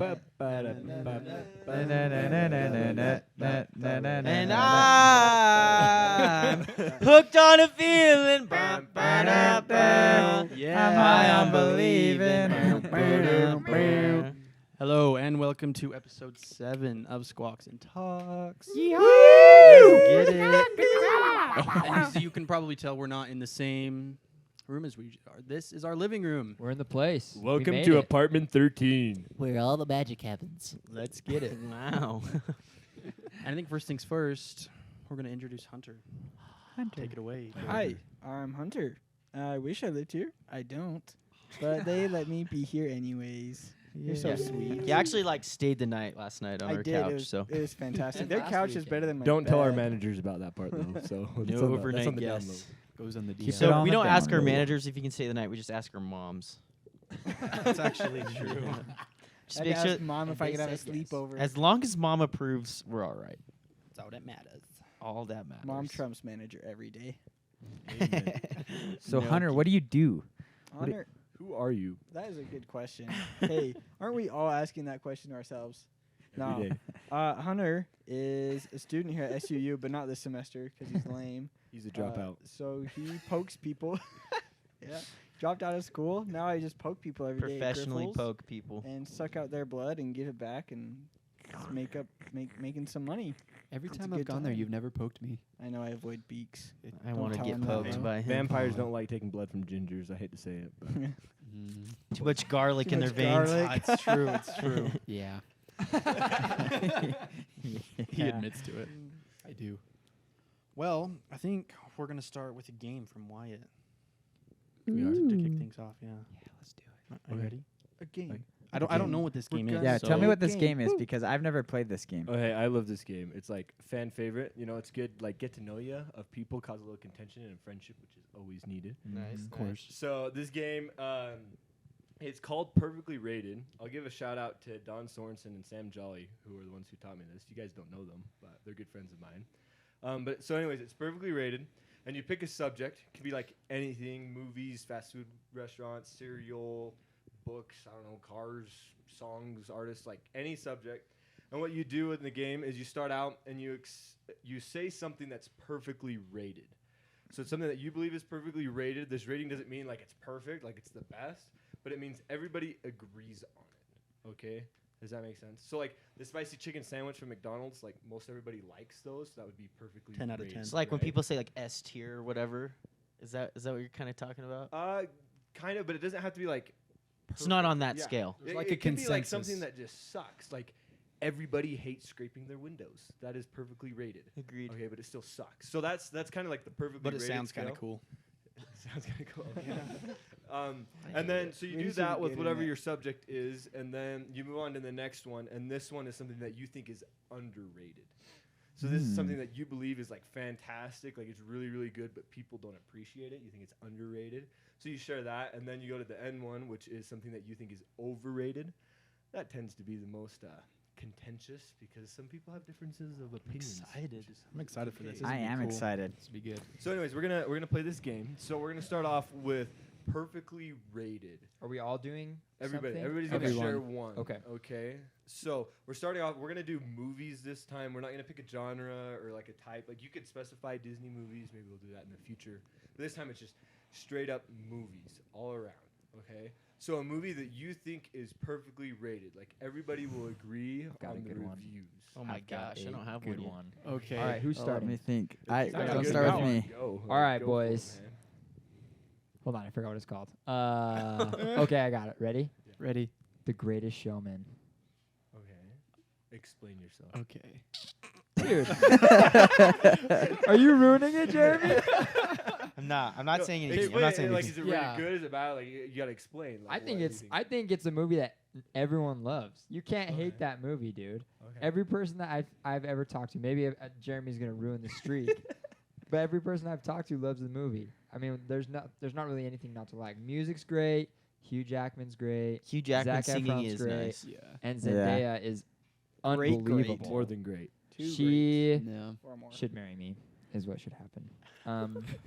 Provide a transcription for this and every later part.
And I'm hooked on a feeling. Yeah, I am believing. Hello and welcome to episode 7 of Squawks and Talks. Let's get it. And as you can probably tell, we're not in the same room as we are. This is our living room. We're in the place. Welcome to apartment 13. Where all the magic happens. Let's get it. Wow. And I think first things first, we're going to introduce Hunter. Take it away. Hi, I'm Hunter. I wish I lived here. I don't. But they let me be here anyways. You're so sweet. He actually stayed the night last night on I our did. couch. It was fantastic. And Their last couch is weekend. better than my Don't tell our bed. managers about that part though. So No overnight guests. Goes on the Keep DM. it So on we the don't ask our down low. managers if you can stay the night. We just ask our moms. That's actually true. Just I'd make sure. ask Mom if I they could have a said yes. sleepover. As long as mom approves, we're all right. That's all that matters. All that matters. Mom Trump's manager every day. So No Hunter, what do you do? What do- Honor, Who are you? that is a good question. Hey, aren't we all asking that question ourselves? Every No. day. Hunter is a student here at SUU, but not this semester because he's lame. He's a dropout. So he pokes people. Yeah. Dropped out of school. Now I just poke people every day. at Professionally Griffles poke people. and suck out their blood and give it back and just making some money. Every It's a time I've good gone there, time. you've never poked me. I know I avoid beaks. I Don't want to tell get him that, poked man. by him. Vampires don't like taking blood from gingers. I hate to say it, but Too much garlic Too in their much veins. garlic. It's true. It's true. Yeah, he admits to it. I do. Well, I think we're going to start with a game from Wyatt. we are. To kick things off, yeah. Yeah, let's do it. Are you Okay. ready? A game. I don't know what this We're game is. gonna Yeah, so tell me what this game. game is because I've never played this game. Oh, hey, I love this game. It's like fan favorite. You know, it's good. Like get to know you of people, cause a little contention and friendship, which is always needed. Nice. Of course. So this game, it's called Perfectly Rated. I'll give a shout out to Don Sorensen and Sam Jolly, who are the ones who taught me this. You guys don't know them, but they're good friends of mine. But so, anyways, it's perfectly rated, and you pick a subject. It could be like anything: movies, fast food restaurants, cereal, books. I don't know, cars, songs, artists, like any subject. And what you do in the game is you start out and you say something that's perfectly rated. So it's something that you believe is perfectly rated. This rating doesn't mean like it's perfect, like it's the best, but it means everybody agrees on it. Okay? Does that make sense? So like the spicy chicken sandwich from McDonald's, like most everybody likes those. So that would be perfectly 10 out of rated, 10. It's like when right? people say S tier or whatever. Is that what you're kind of talking about? Kind of, but it doesn't have to be like. It's not on perfect. that scale. There's like a it could be like consensus. something that just sucks. Like everybody hates scraping their windows. That is perfectly rated. Agreed. Okay, but it still sucks. So that's kind of like the perfectly But it rated sounds kind of scale. cool. Sounds kind of cool. And then so you We do need some that with good whatever internet. your subject is, and then you move on to the next one, and this one is something that you think is underrated. So this is something that you believe is like fantastic, like it's really, really good, but people don't appreciate it. You think it's underrated. So you share that, and then you go to the end one, which is something that you think is overrated. That tends to be the most contentious because some people have differences of opinions. excited. I'm excited for this. okay. I am excited. This would be good. So, anyways, we're gonna play this game. So we're gonna start off with perfectly rated. Are we all doing Everybody's something? gonna Everyone. share one. Okay. Okay. So we're starting off. We're gonna do movies this time. We're not gonna pick a genre or like a type. Like you could specify Disney movies. Maybe we'll do that in the future. But this time it's just straight up movies all around. Okay. So a movie that you think is perfectly rated, like everybody will agree got a on the good one. reviews. Oh my I've got gosh, I a don't have good one. one. Okay. All right, who's Let starting? me think. If you got a Don't good start with one, me. go. All right, Go for it, boys. man. Hold on, I forgot what it's called. Okay, I got it. Ready? Ready? The Greatest Showman. Okay. Explain yourself. Okay. Dude. Are you ruining it, Jeremy? I'm not No, saying anything. I'm explain not it, saying like, anything. is it Yeah. really good? Is it bad? Like, you gotta explain. Like, I think what do you I think it's a movie that everyone loves. You can't Okay. hate that movie, dude. Okay. Every person that I've ever talked to, maybe Jeremy's gonna ruin the streak, but every person I've talked to loves the movie. I mean, there's not really anything not to like. Music's great. Hugh Jackman's great. Hugh Jackman Zac singing Efron's is great. nice. Yeah. And Yeah. Zendaya is Great, great. unbelievable. More than great. Two She No. or more. should marry me. is what should happen.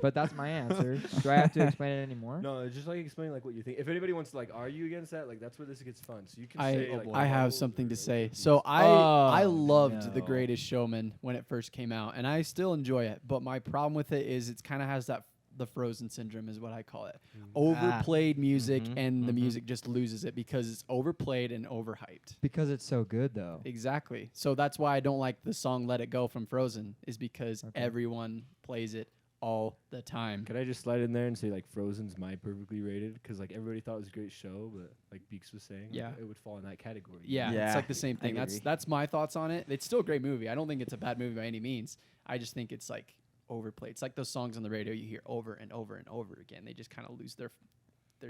But that's my answer. Do I have to explain it anymore? No, it's just like explain like what you think. If anybody wants to like argue against that, like that's where this gets fun. So you can say like I have Marvels something or, to like, say. these- So I Oh, loved The no. Greatest Showman when it first came out, and I still enjoy it. But my problem with it is it's kind of has the Frozen syndrome is what I call it. Overplayed music, and the music just loses it because it's overplayed and overhyped. Because it's so good, though. Exactly. So that's why I don't like the song "Let It Go" from Frozen, is because Okay. everyone plays it all the time. Can I just slide in there and say like Frozen's my perfectly rated because like everybody thought it was a great show, but like Beeks was saying, like, Yeah. it would fall in that category. Yeah, Yeah, it's like the same I thing. agree. That's my thoughts on it. It's still a great movie. I don't think it's a bad movie by any means. I just think it's like overplayed. It's like those songs on the radio you hear over and over and over again. They just kind of lose their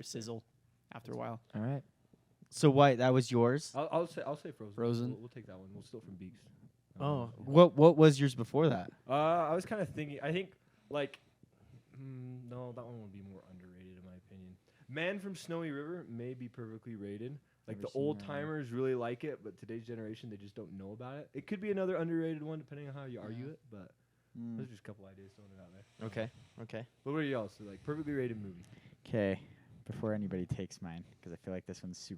sizzle after a while. All right. So White, that was yours. I'll say Frozen. Frozen. We'll take that one. We'll steal from Beeks. Oh, what was yours before that? I was kind of thinking. I think like no, that one would be more underrated in my opinion. Man from Snowy River may be perfectly rated. Like Never the seen old that one. timers really like it, but today's generation they just don't know about it. It could be another underrated one depending on how you argue it, but those are just a couple ideas throwing it out there. Okay. Okay. But what are y'all? So like perfectly rated movie. Okay, before anybody takes mine, because I feel like this one's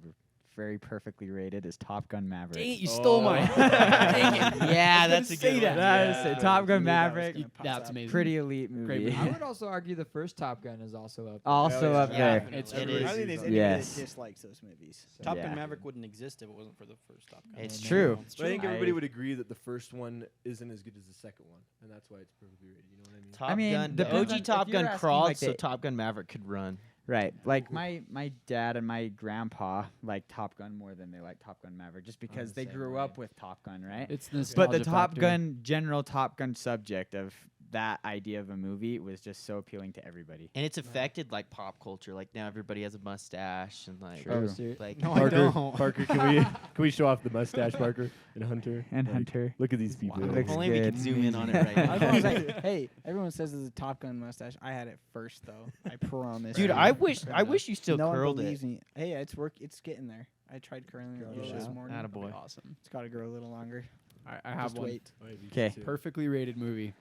very perfectly rated, is Top Gun Maverick. Dang it, you stole mine. Dang it. Yeah, that's a good one. Top Gun I knew that was Maverick. gonna pop That's up. amazing. Pretty elite movie. Great movie. I would also argue the first Top Gun is also up. Also Yeah, up yeah. there. Definitely. It's It true. is. I don't think there's anybody Yes. that dislikes those movies. So- Top Yeah. Gun Maverick wouldn't exist if it wasn't for the first Top Gun. It's Yeah. true. But I think everybody I- would agree that the first one isn't as good as the second one, and that's why it's perfectly rated. You know what I mean? Top mean, Gun. The depends OG on- Top if you're Gun asking, crawled, like, so the- Top Gun Maverick could run. Right. Like my dad and my grandpa like Top Gun more than they like Top Gun Maverick, just because the they same grew way. up with Top Gun, right? It's But the nostalgia Top factor. Gun, general Top Gun subject of that idea of a movie was just so appealing to everybody. And it's affected like pop culture. Like now everybody has a mustache and like True. Oh, serious? like No, I don't. Parker, can we show off the mustache, Parker and Hunter? And Like, Hunter. Look at these people. Wow. if Looks only we good. could zoom in on it right now. Everyone's like, hey, everyone says it's a Top Gun mustache. I had it first though. I promise. Dude, you. I wish you still no one curled believes it. me. Hey, it's It's getting there. I tried curling it a little this should. morning. Attaboy. Awesome. It's got to grow a little longer. I have Just one. wait. Okay. Perfectly rated movie.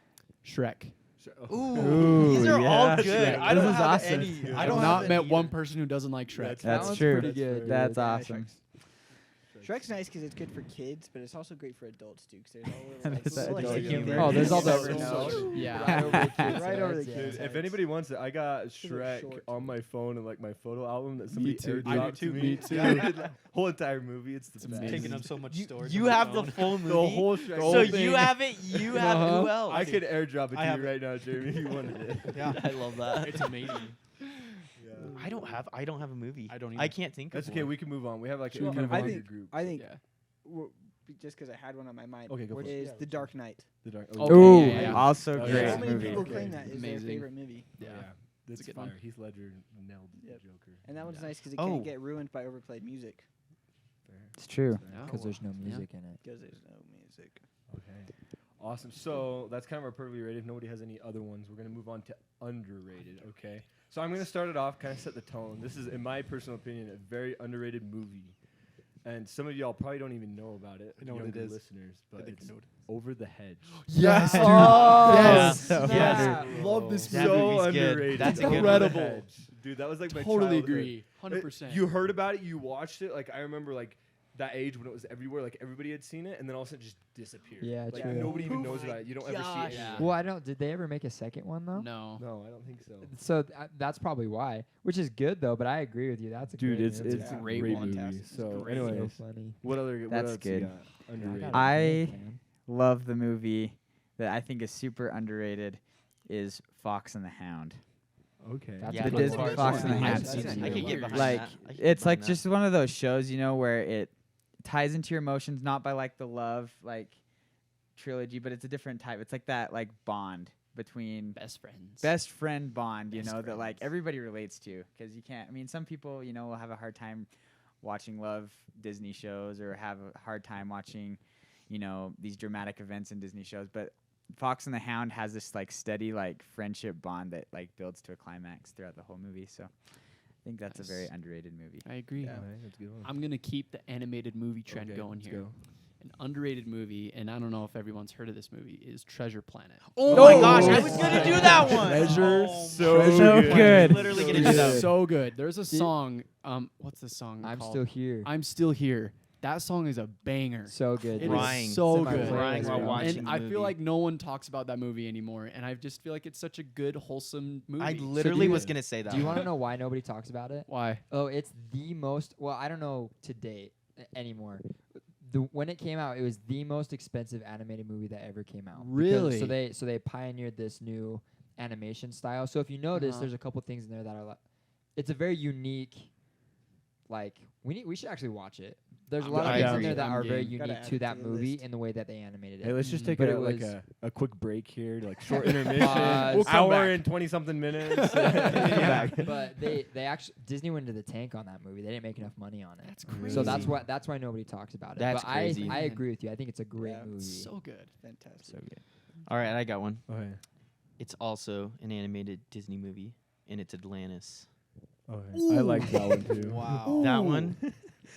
Shrek. Ooh, these are all yeah. good. Shrek. I don't This is have awesome. any. I I don't don't not have met any one either. person who doesn't like Shrek. That's one's true. pretty good, That's dude. awesome. Shrek's nice because it's good for kids, but it's also great for adults too. Because there's all There's that little, adult humor. Oh, there's all the the Yeah. Right over the kids' Right over the heads, kids' yeah. If anybody wants it, I got look Shrek short. on my phone and like my photo album that somebody too. airdropped I do to too. me. Me too. The whole entire movie. It's the It's best. amazing. Taking up so much storage. You on my have the phone. full movie. The whole Shrek. so whole you thing. have it. You have it. Who else? I could airdrop it I to have you right now, Jeremy, if you wanted it. Yeah. I love that. It's amazing. I don't have a movie. I don't I either. can't think That's of okay. one. We can move on. We have like Should we kind of move a on? bigger group. I think Yeah. just because I had one on my mind. Okay, go for it. is The Dark Knight. The Dark. Okay, Ooh, yeah, yeah. also Oh, great yeah. So many movie. people Okay. claim that is their Amazing. favorite movie, Yeah, that's a good fire. one. Heath Ledger nailed Yep. the Joker. and that one's Yeah. nice because it Oh. can't get ruined by overplayed music It's true. Because there's no music in it. because there's no music. Okay. Awesome. So that's kind of our perfectly rated. If nobody has any other ones, we're going to move on to underrated. Okay. So I'm going to start it off, kind of set the tone. This is, in my personal opinion, a very underrated movie. And some of y'all probably don't even know about it. I know what it younger is. Listeners, but I think it's I know it. Over the Hedge. Yes, dude. Oh, Yes. so Yes. good. Love this That movie. So movie's good. underrated. That's a Over good the one. Incredible. Hedge. Dude, that was like my Totally childhood. agree. 100%. You heard about it, you watched it. Like I remember, like that age when it was everywhere. Like everybody had seen it, and then all of a sudden it just disappeared. Yeah, like true. nobody even Oh knows my about it. You don't ever see gosh. it. Yeah. Well, I don't. Did they ever make a second one though? No. No, I don't think so. So that's probably why, which is good though. But I agree with you. That's a Dude, great it's movie. it's a a great great one. movie. Fantastic. So, so anyways, funny. what other? What That's else good. You got underrated. I love the movie that I think is super underrated is Fox and the Hound. Okay. That's Yeah, The but Disney it's Fox and the I've Hound. seen it. I could get behind Like that. I could get it's like behind that. just one of those shows, you know, where it ties into your emotions, not by like the love like trilogy, but it's a different type. It's like that like bond between Best friends. best friend bond, you Best know, that like friends. everybody relates to, because you can't. I mean, some people, you know, will have a hard time watching love Disney shows or have a hard time watching, you know, these dramatic events in Disney shows, but Fox and the Hound has this like steady like friendship bond that like builds to a climax throughout the whole movie. So I think that's a very Nice. underrated movie. I agree. Yeah, that's a good one. I'm going to keep the animated movie trend Okay, going let's here. go. An underrated movie, and I don't know if everyone's heard of this movie, is Treasure Planet. Oh my gosh, I was gonna do that one. Treasure, So good. Literally gonna do that. so good. There's a song. What's the song I'm called? still here. I'm Still Here. That song is a banger. So good. It is Crying. so It's in my good. playlist, Crying while bro. watching And the I movie. feel like no one talks about that movie anymore, and I just feel like it's such a good, wholesome movie. I So literally do was you- gonna say that. Do you one. want to know why nobody talks about it? Why? Oh, it's the most. Well, I don't know to date anymore. When it came out, it was the most expensive animated movie that ever came out. Because- Really? So they pioneered this new animation style. So if you notice, Uh-huh. there's a couple things in there that are like, it's a very unique. Like we should actually watch it. There's a lot of I things in agree. there that I'm are very game. Gotta unique add to it that to the movie list. in the way that they animated it. Hey, let's just take But a, it like was- a quick break here, like short intermission. We'll come hour back. and 20-something minutes. Yeah, Back. but they actually Disney went into the tank on that movie. They didn't make enough money on it. That's So crazy. that's why nobody talks about it. That's but crazy. I agree with you. I think it's a great Yeah. movie. So good. Fantastic. So good. All right, I got one. Okay. It's also an animated Disney movie, and it's Atlantis. Okay. I like that one too. Wow. That one,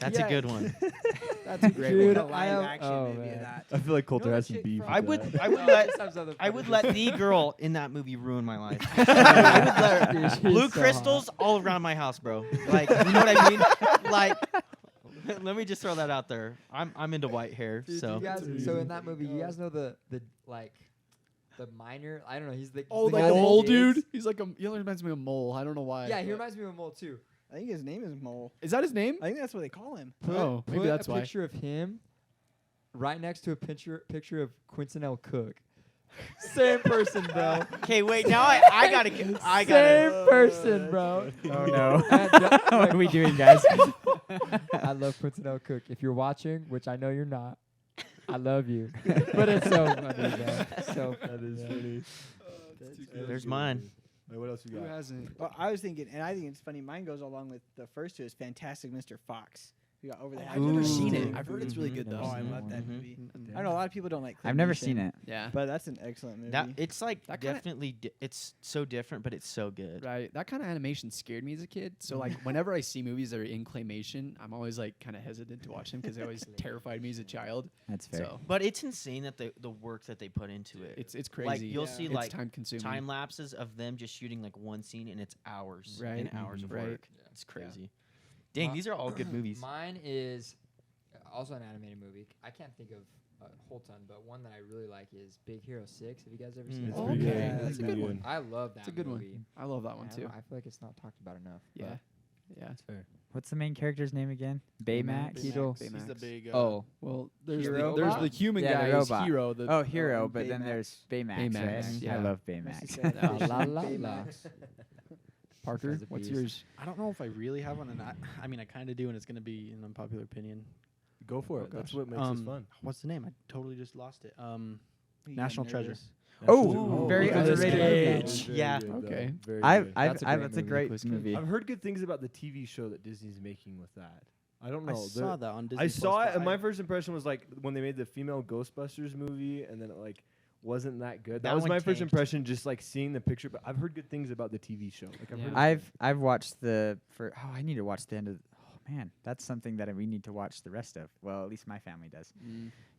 that's Yeah. a good one. That's a great Dude, one. a live action movie of that. I feel like Coulter You know has that some chick beef. from- I with would, that. I would Oh, let, this sounds other I would funny. let the girl in that movie ruin my life. I would let her, Dude, she's blue so crystals all around my house, bro. Like, you know what I mean? Like, let me just throw that out there. I'm into white hair, Dude, so you guys, so in that movie, you guys know the like the minor. I don't know. He's the Oh, the like guy the that mole digs. dude? He's like he only reminds me of a mole. I don't know why. Yeah, he but- reminds me of a mole too. I think his name is Mole. Is that his name? I think that's what they call him. Oh, maybe put that's a why. picture of him right next to a picture of Quinton L. Cook. Same person, bro. okay. Wait, now I gotta. Same person, bro. Oh no. And, What are we doing, guys? I love Quinton L. Cook. If you're watching, which I know you're not, I love you. But it's so funny, bro. So funny. There's mine. Wait, what else you Who got? hasn't? Well, I was thinking, and I think it's funny. Mine goes along with the first two. Is Fantastic Mr. Fox. We got over the I've never seen Ooh. it. I've heard it's really good Never though. Oh, I seen love that Mhm. movie. I know a lot of people don't like. I've never claymation, seen it. Yeah. but that's an excellent movie. That it's like That kinda- definitely. It's so different, but it's so good. Right. That kind of animation scared me as a kid. So like whenever I see movies that are in claymation, I'm always like kind of hesitant to watch them because they always terrified me as a child. That's fair. So But it's insane that the work that they put into it. it's crazy. Like you'll Yeah. see it's like time consuming. time lapses of them just shooting like one scene, and it's hours Right. and hours of Right. work. It's crazy. Dang, these are all good movies. Mine is also an animated movie. I can't think of a whole ton, but one that I really like is Big Hero 6. Have you guys ever seen It's it? pretty good. Okay, It's that's a pretty good one. I love that It's a good movie. one. I love that one I too. don't know, I feel like it's not talked about enough. Yeah. but- Yeah. That's fair. What's the main character's name again? Baymax. Hero. He's the big. Oh, Well, there's Hero there's bot? the human Yeah, guy the is robot. Hero. The Oh, Hero, but Baymax. then there's Baymax, Baymax, right? yeah. I love Must Baymax. have said La, that. la, la, la. Parker. Guy's a What's beast. yours? I don't know if I really have one, and I mean, I kind of do, and it's gonna be an unpopular opinion. Go for Oh, it. That's gosh. what makes us fun. What's the name? I totally just lost it. You National got Treasure. nervous. Oh, very Nicolas underrated. Cage. Yeah. Okay. That's a great That's a movie, great Nicolas Cage. movie. I've heard good things about the TV show that Disney's making with that. I don't know. I saw that on Disney. I saw Plus, it, and but my first impression was like when they made the female Ghostbusters movie, and then it like wasn't that good. That That was one my first tanked. impression, just like seeing the picture. But I've heard good things about the TV show. Like Yeah. I've watched I need to watch the end of. Oh man, that's something that we need to watch the rest of. Well, at least my family does,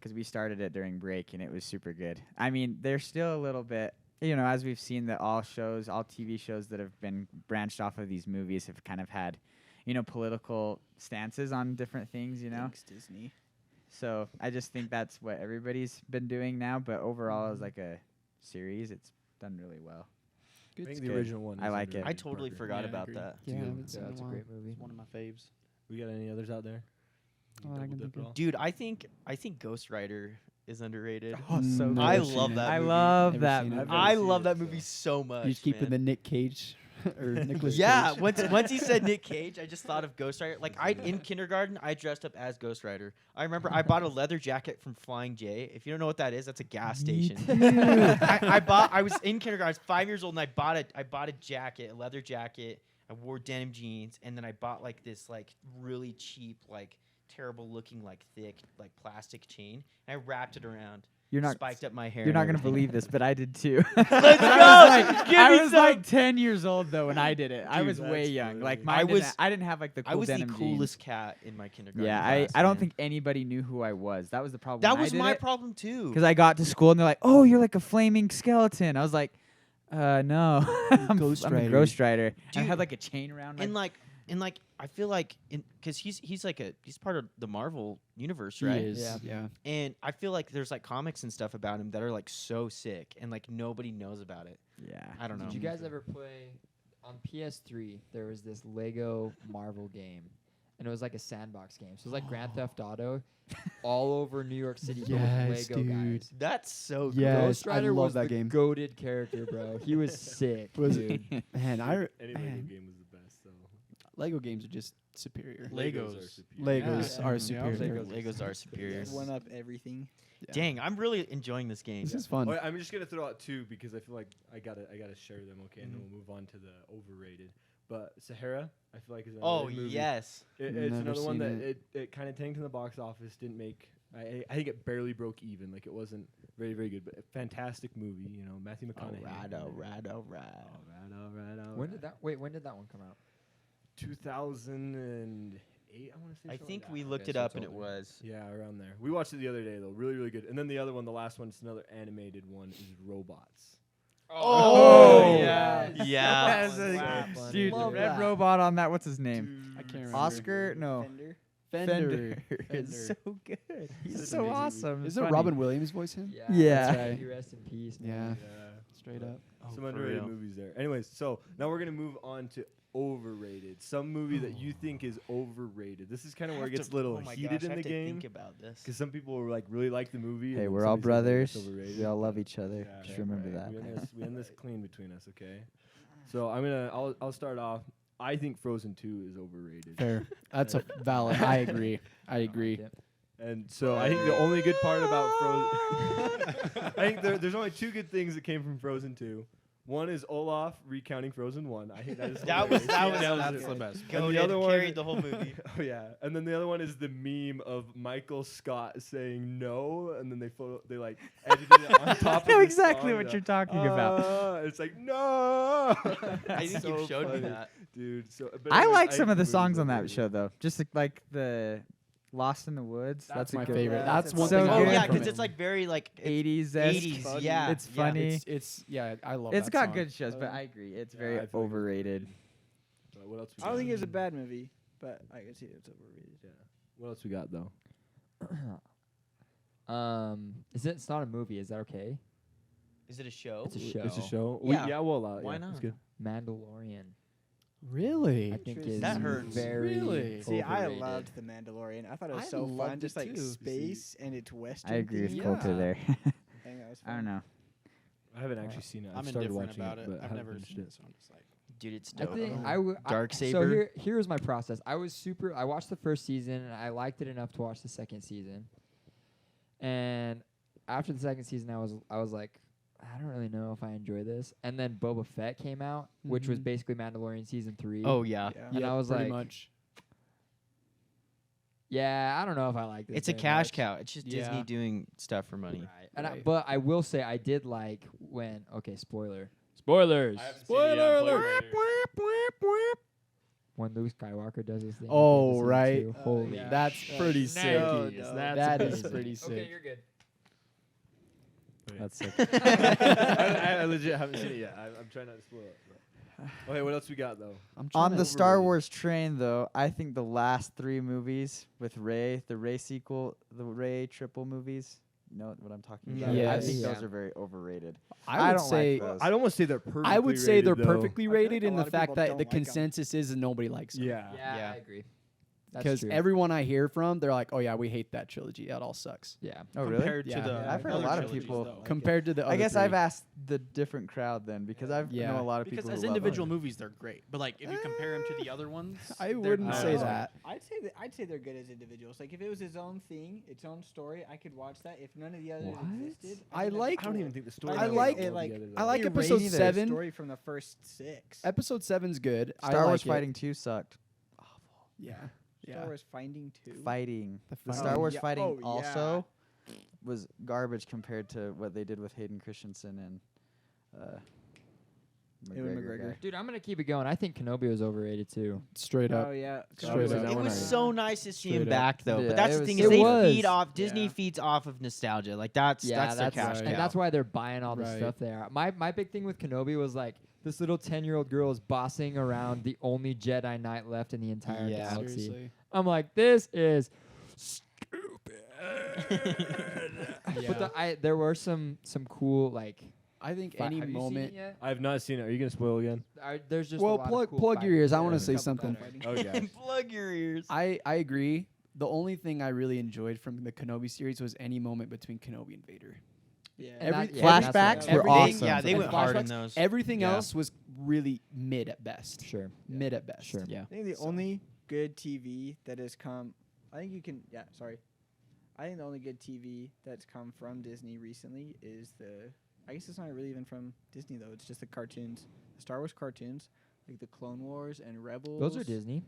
because we started it during break and it was super good. I mean, there's still a little bit, as we've seen that all TV shows that have been branched off of these movies have kind of had, political stances on different things. Thanks, Disney. So I just think that's what everybody's been doing now. But overall, as like a series, it's done really well. I think It's the good. original one. I is like it. underrated, I totally Parker. forgot Yeah, I about agree. that. Yeah, I haven't Yeah, seen it in that's a a while. great movie. it's one of my faves. We got any others out there? Oh, I can think of- Dude, I think Ghost Rider is underrated. Oh, so good. I Never seen love it. that I movie. love Never that seen it. movie. I seen love it, that so- movie so much. You just keep in the man. Nick Cage or Nicholas Yeah, Cage. once he said Nick Cage, I just thought of Ghost Rider. Like in kindergarten, I dressed up as Ghost Rider. I remember I bought a leather jacket from Flying J. If you don't know what that is, that's a gas station. I was in kindergarten. I was 5 years old, and I bought a jacket, a leather jacket. I wore denim jeans, and then I bought like this like really cheap, like terrible looking, like thick, like plastic chain, and I wrapped it around. You're not. spiked up my hair. You're and not gonna everything. believe this, but I did too. Let's go! I Give was me some. like 10 years old though when I did it. I Dude, was way that's young. Like funny. mine was- I didn't have like the cool I was the denim coolest cat in my kindergarten. Yeah, class, I don't man. think anybody knew who I was. That was the problem. that when I was did my it. problem too. Because I got to school and they're like, "Oh, you're like a flaming skeleton." I was like, "No, I'm Ghost I'm a Rider. Ghost Rider." And I Dude, had like a chain around my. And like I feel like because he's part of the Marvel universe, He right? is. Yeah. Yeah. And I feel like there's like comics and stuff about him that are like so sick, and like nobody knows about it. Yeah. I don't know. Did you guys ever play on PS3? There was this Lego Marvel game, and it was like a sandbox game. So it was like Grand Theft Auto, all over New York City. but with Yes, Lego dude. guys. That's so good. Yes, Ghost I Rider love was that the game. goated character, bro. He was sick. Was dude. it? Man, I Any Lego man, game was the best. So Lego games are just superior. Legos are Legos. superior. Legos Yeah. are Yeah. superior. Legos are superior. One up everything. Yeah. Dang, I'm really enjoying this game. This is fun. Oh, I'm just gonna throw out two because I feel like I gotta share them. Okay, and then we'll move on to the overrated. But Sahara, I feel like is another Oh movie. yes. It's Never another one seen that it kind of tanked in the box office. Didn't make. I think it barely broke even. Like it wasn't very good, but a fantastic movie. You know, Matthew McConaughey. Alright. All right. When did that? Wait, when did that one come out? 2008, I want to say. I something think like we that. looked Okay, it so up it's and it older. was. Yeah, around there. We watched it the other day though. Really good. And then the other one, the last one, it's another animated one, is Robots. Oh, yeah. Yeah. That's a- Wow, funny. Dude, Love Red that. Robot on that. What's his name? I can't remember. Oscar? No. Fender. Fender. is so good. He's Such so an amazing awesome. It's Isn't funny. Robin Williams voice him? Yeah. Yeah. That's right. He rest in peace. Yeah. man. Straight up. Some for underrated real. movies there. Anyways, so now we're gonna move on to overrated. Some movie that you think is overrated. This is kind of where it gets a little heated in the game. Think about this. Because some people were like really like the movie. Hey, and we're all somebody said it's brothers. overrated, We all love but- each other. Yeah, Just remember right. that. We end this clean between us, okay? So I'll start off. I think Frozen 2 is overrated. Fair. That's a valid. I agree. I agree. Yep. And so I think the only good part about Frozen, I think there's only two good things that came from Frozen 2. One is Olaf recounting Frozen 1. I think that is hilarious. That's the best. And the Goated, other one carried the whole movie. Oh yeah, and then the other one is the meme of Michael Scott saying no, and then they like edited it on top. I know of the exactly song, what yeah. you're talking about. It's like no. I think So you showed me funny, that. dude. So but I anyways, like some think of the movie's songs on that overrated. show though. Just like the Lost in the Woods. That's a my good favorite. one. That's one so thing I Oh good. yeah, from because it. it's like very like 80s. 80s. Yeah, It's yeah. funny. It's yeah. I love. It's that got song. good shows, but I agree. It's Yeah, very I feel like it's overrated. But what else? We I don't got? think it's a bad movie, but I can see it's overrated. Yeah. What else we got though? Is it? It's not a movie. Is that okay? Is it a show? It's a show. It's a show. Yeah. We'll allow it. Why yeah, not? It's good. Mandalorian. Really? I think Interesting. is That hurts. very Really? See, I overrated. loved The Mandalorian. I thought it was I so fun, loved just it like too. space and it's Western. I agree with themed. Coulter Yeah. there. I think that was I don't fun. know. I haven't actually seen it. I've I'm started indifferent watching about it, it. but I've haven't never finished seen it. it, so I'm just like. Dude, it's I dope. think I would. So Darksaber? here was my process. I was super. I watched the first season and I liked it enough to watch the second season. And after the second season, I was like, I don't really know if I enjoy this. And then Boba Fett came out, which was Mhm. basically Mandalorian season 3. Oh yeah. Yeah. And I was pretty like, much. yeah, I don't know if I like this. It's a very cash much. cow. It's just Disney Yeah. doing stuff for money. Right. And Right. but I will say I did like when. Okay, spoiler. Spoilers. Spoiler alert! When Luke Skywalker does his thing. at the end of Oh, season right. 2. Oh, Holy. yeah. That's pretty sick. No, no. That is amazing. pretty sick. Okay, you're good. That's sick. I legit haven't seen it yet. I'm trying not to spoil it. But. Okay, what else we got though? I'm trying On to the Star overrated. Wars train, though, I think the last 3 movies with Rey, the Rey sequel, the Rey triple movies, you know what I'm talking about? I Yes. think Yeah. those are very overrated. I would don't say like those. I don't want to say they're perfectly. I would say rated, they're though. perfectly I feel like rated a in lot the of fact people that don't the like 'em. consensus is that nobody likes them. Yeah. Yeah, Yeah. I agree. That's Because true. everyone I hear from, they're like, "Oh yeah, we hate that trilogy. That all sucks." Yeah. Oh, really? Compared Yeah. to the I've heard a other lot of trilogies, people though. Compared to the other I guess three. I've asked the different crowd then, because I Yeah. know a lot of Because people as who love individual 'em. movies, they're great. But like, if you compare them to the other ones, I they're wouldn't not say as that. I'd say they're good as individuals. Like if it was his own thing, its own story, I could watch that. If none of the others What? existed, I think that'd be like- I don't cool. even think the story. I like- it, like- I like You're episode rating their 7. story from the first 6. Episode 7's good. I Star like Wars it. Fighting 2 sucked. Yeah. Star Wars Finding 2. Fighting. The fighting. Star Wars yeah. Fighting Oh, yeah. also was garbage compared to what they did with Hayden Christensen and Ewan McGregor. McGregor. guy. Dude, I'm gonna keep it going. I think Kenobi was overrated too. Straight up. Oh yeah. Straight up. It was so nice to see him Straight up. back, though. Yeah, But that's it the thing was- is it they was. feed off. Disney Yeah. feeds off of nostalgia. Like that's their cash Right. and cow. that's why they're buying all the Right. stuff there. My big thing with Kenobi was like this little 10-year-old girl is bossing around the only Jedi Knight left in the entire Yeah. galaxy. Seriously. I'm like, this is stupid. Yeah. But there were some cool like. I think fi- any have you seen moment. it yet? I have not seen it. Are you gonna spoil again? There's just a Well, lot of cool plug your fighting. ears. I want Yeah. to say Couple something. fighting. Oh gosh. Plug your ears. I agree. The only thing I really enjoyed from the Kenobi series was any moment between Kenobi and Vader. Yeah. And Every- that- yeah, that's what flashbacks I- were everything- awesome. Yeah, they And went hard in flashbacks, those. Everything Yeah. else was really mid at best. Sure. Mid at best. Sure. Yeah. I think the only good TV that has come. I think you can. Yeah. Sorry. I think the only good TV that's come from Disney recently is the. I guess it's not really even from Disney though. It's just the cartoons, the Star Wars cartoons, like the Clone Wars and Rebels. Those are Disney.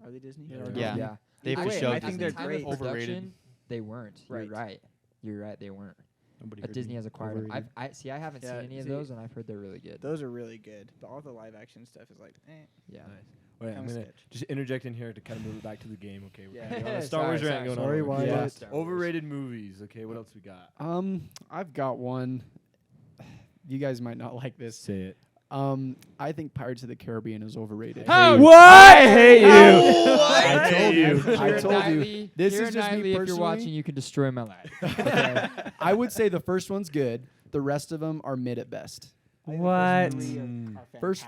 Are they Disney? Yeah. Yeah. They Either for way, sure. I think they're At the time of great. production, they weren't. Right. You're right. You're right. They weren't. Nobody But heard Disney me. has acquired them. Overrated. I haven't Yeah, seen any of see, those, and I've heard they're really good. Those are really good. But all the live action stuff is like, Yeah. Nice. Wait, I'm Kinda gonna sketch. just interject in here to kind of move it back to the game. Okay, we're Yeah. kinda on a Yeah, Star Wars sorry, rant going sorry, on. Wyatt. Yeah. Star Wars. Overrated movies. Okay, what else we got? I've got one. You guys might not like this. Say it. I think Pirates of the Caribbean is overrated. What? I hate you. I told you. I Keira told you. Knightley- This Keira is just me Knightley, if you're personally. watching, you can destroy my life. Okay? I would say the first one's good. The rest of them are mid at best. What?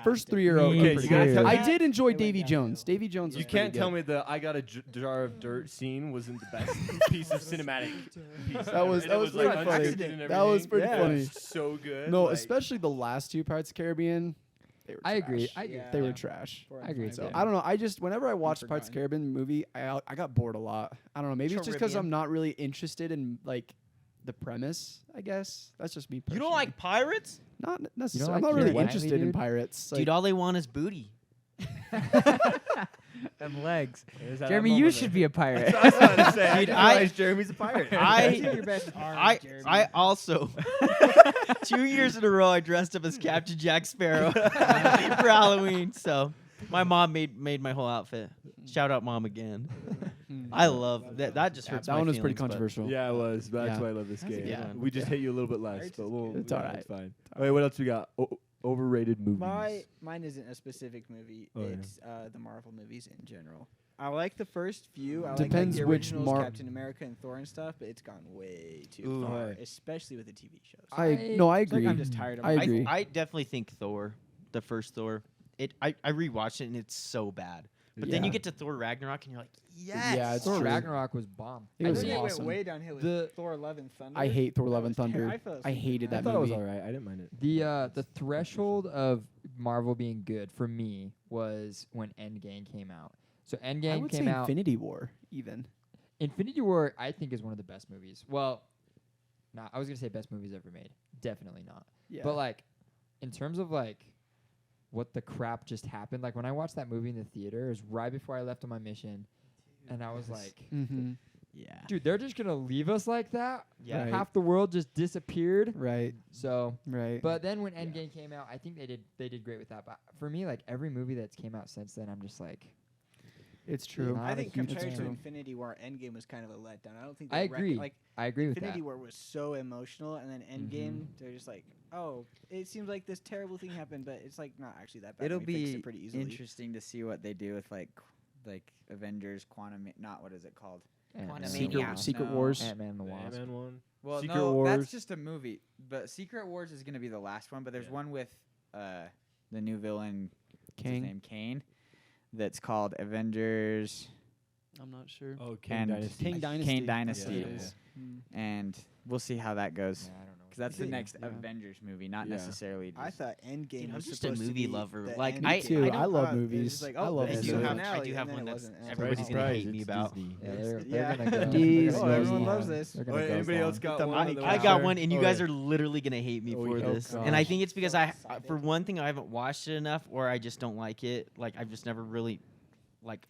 First three are Me okay. Okay, you gotta too. tell I me. did enjoy It went Davy downhill. Jones. Davy Jones. You was can't pretty tell good. me the "I got a jar of dirt" scene wasn't the best piece of cinematic. Piece That was- ever. that And it was like pretty funny. accident and That was everything. pretty Yeah. funny. It was so good. No, like- especially the last two Pirates of the Caribbean. They were I agree. trash. I agree. Yeah. They were trash. I agree with So that. I don't know. I just whenever I watched Pirates of the Forgotten. Caribbean movie, I got bored a lot. I don't know. Maybe it's just because Caribbean. I'm not really interested in like the premise. I guess that's just me. You Personally. don't like pirates? Not You necessarily. don't I'm like not really Keira Knightley, interested in dude? pirates. Dude, all they want is booty. Them legs. There's that Jeremy, you moment should there. be a pirate. That's what I was about to say. I Dude, didn't I- realize Jeremy's a pirate. I your best arm, Jeremy. I also 2 years in a row I dressed up as Captain Jack Sparrow for Halloween. So my mom made my whole outfit. Shout out mom again. I love that. That just hurts. that my one was pretty feelings, but- controversial. Yeah, it was. But that's Yeah. why I love this That's a game. good one. We just hate you a little bit less, Pirates but is we'll. good. It's all It's fine. Wait, what else we got? Overrated movies. Mine isn't a specific movie. Oh, yeah. It's the Marvel movies in general. I like the first few. I Depends like the which originals, Mar- Captain America and Thor and stuff, but it's gone way too Ooh. far, Right. especially with the TV shows. I I agree. It's like I'm just tired of I it. agree. I definitely think Thor, the first Thor. I rewatched it and it's so bad. But then you Yeah. get to Thor Ragnarok and you're like, yes. Yeah, it's Thor true. Ragnarok was bomb. It I was think awesome. it went way downhill with The- Thor: Love and Thunder. I hate Thor: That Love and was ter- Thunder. I fell asleep. I hated I that thought it was movie. all right. I didn't mind it. The threshold of Marvel being good for me was when Endgame came out. So I Endgame would came say out. Infinity War even. Infinity War, I think, is one of the best movies. Well, I was gonna say best movies ever made. Definitely not. Yeah. But like, in terms of like, what the crap just happened. Like when I watched that movie in the theater, it was right before I left on my mission, and I was like, Mm-hmm. yeah. dude, they're just gonna leave us like that. Yeah. Right. Half the world just disappeared. Right. So, Right. but then when Endgame came out, I think they did great with that. But for me, like every movie that's came out since then, I'm just like, it's true. Not I a think huge compared to fan. Infinity War, Endgame was kind of a letdown. I don't think I they agree. like I agree with Infinity that. War was so emotional, and then Endgame, they're just like, oh, it seems like this terrible thing happened, but it's like not actually that bad. It'll and we fixed be it pretty easily. interesting to see what they do with like Avengers Quantum. Not what is it called? Ant-Man. Secret No. Wars. Ant-Man the Wasp. Ant-Man one. Well, Secret no, Wars. that's just a movie. But Secret Wars is going to be the last one. But there's Yeah. one with the new villain, what's his Kang. name, Kane, that's called Avengers I'm not sure. Oh, King and Dynasty. King Dynasty. Kane Dynasty. Yeah, yeah, And we'll see how that goes. Yeah, I don't know. Because that's the Yeah. next Yeah. Avengers movie, not Yeah. necessarily. I just- thought Endgame Dude, I'm was just a supposed to movie be lover. the Like, end I- game. too. know, I love it was movies. just like, I oh, love I this do is the have finale, one and then it that's wasn't. everybody's Surprise, gonna hate me it's about. Disney. Yeah, they're Yeah. gonna go. Disney. Oh, everyone loves this. They're Oh, gonna go anybody else long. got The one? money of those? I cow. got one, and you Oh, guys yeah. are literally gonna hate me Oh, for yeah. this. Oh, And I gosh. think it's because for one thing, I haven't watched it enough, or I just don't like it. Like I've just never really, like,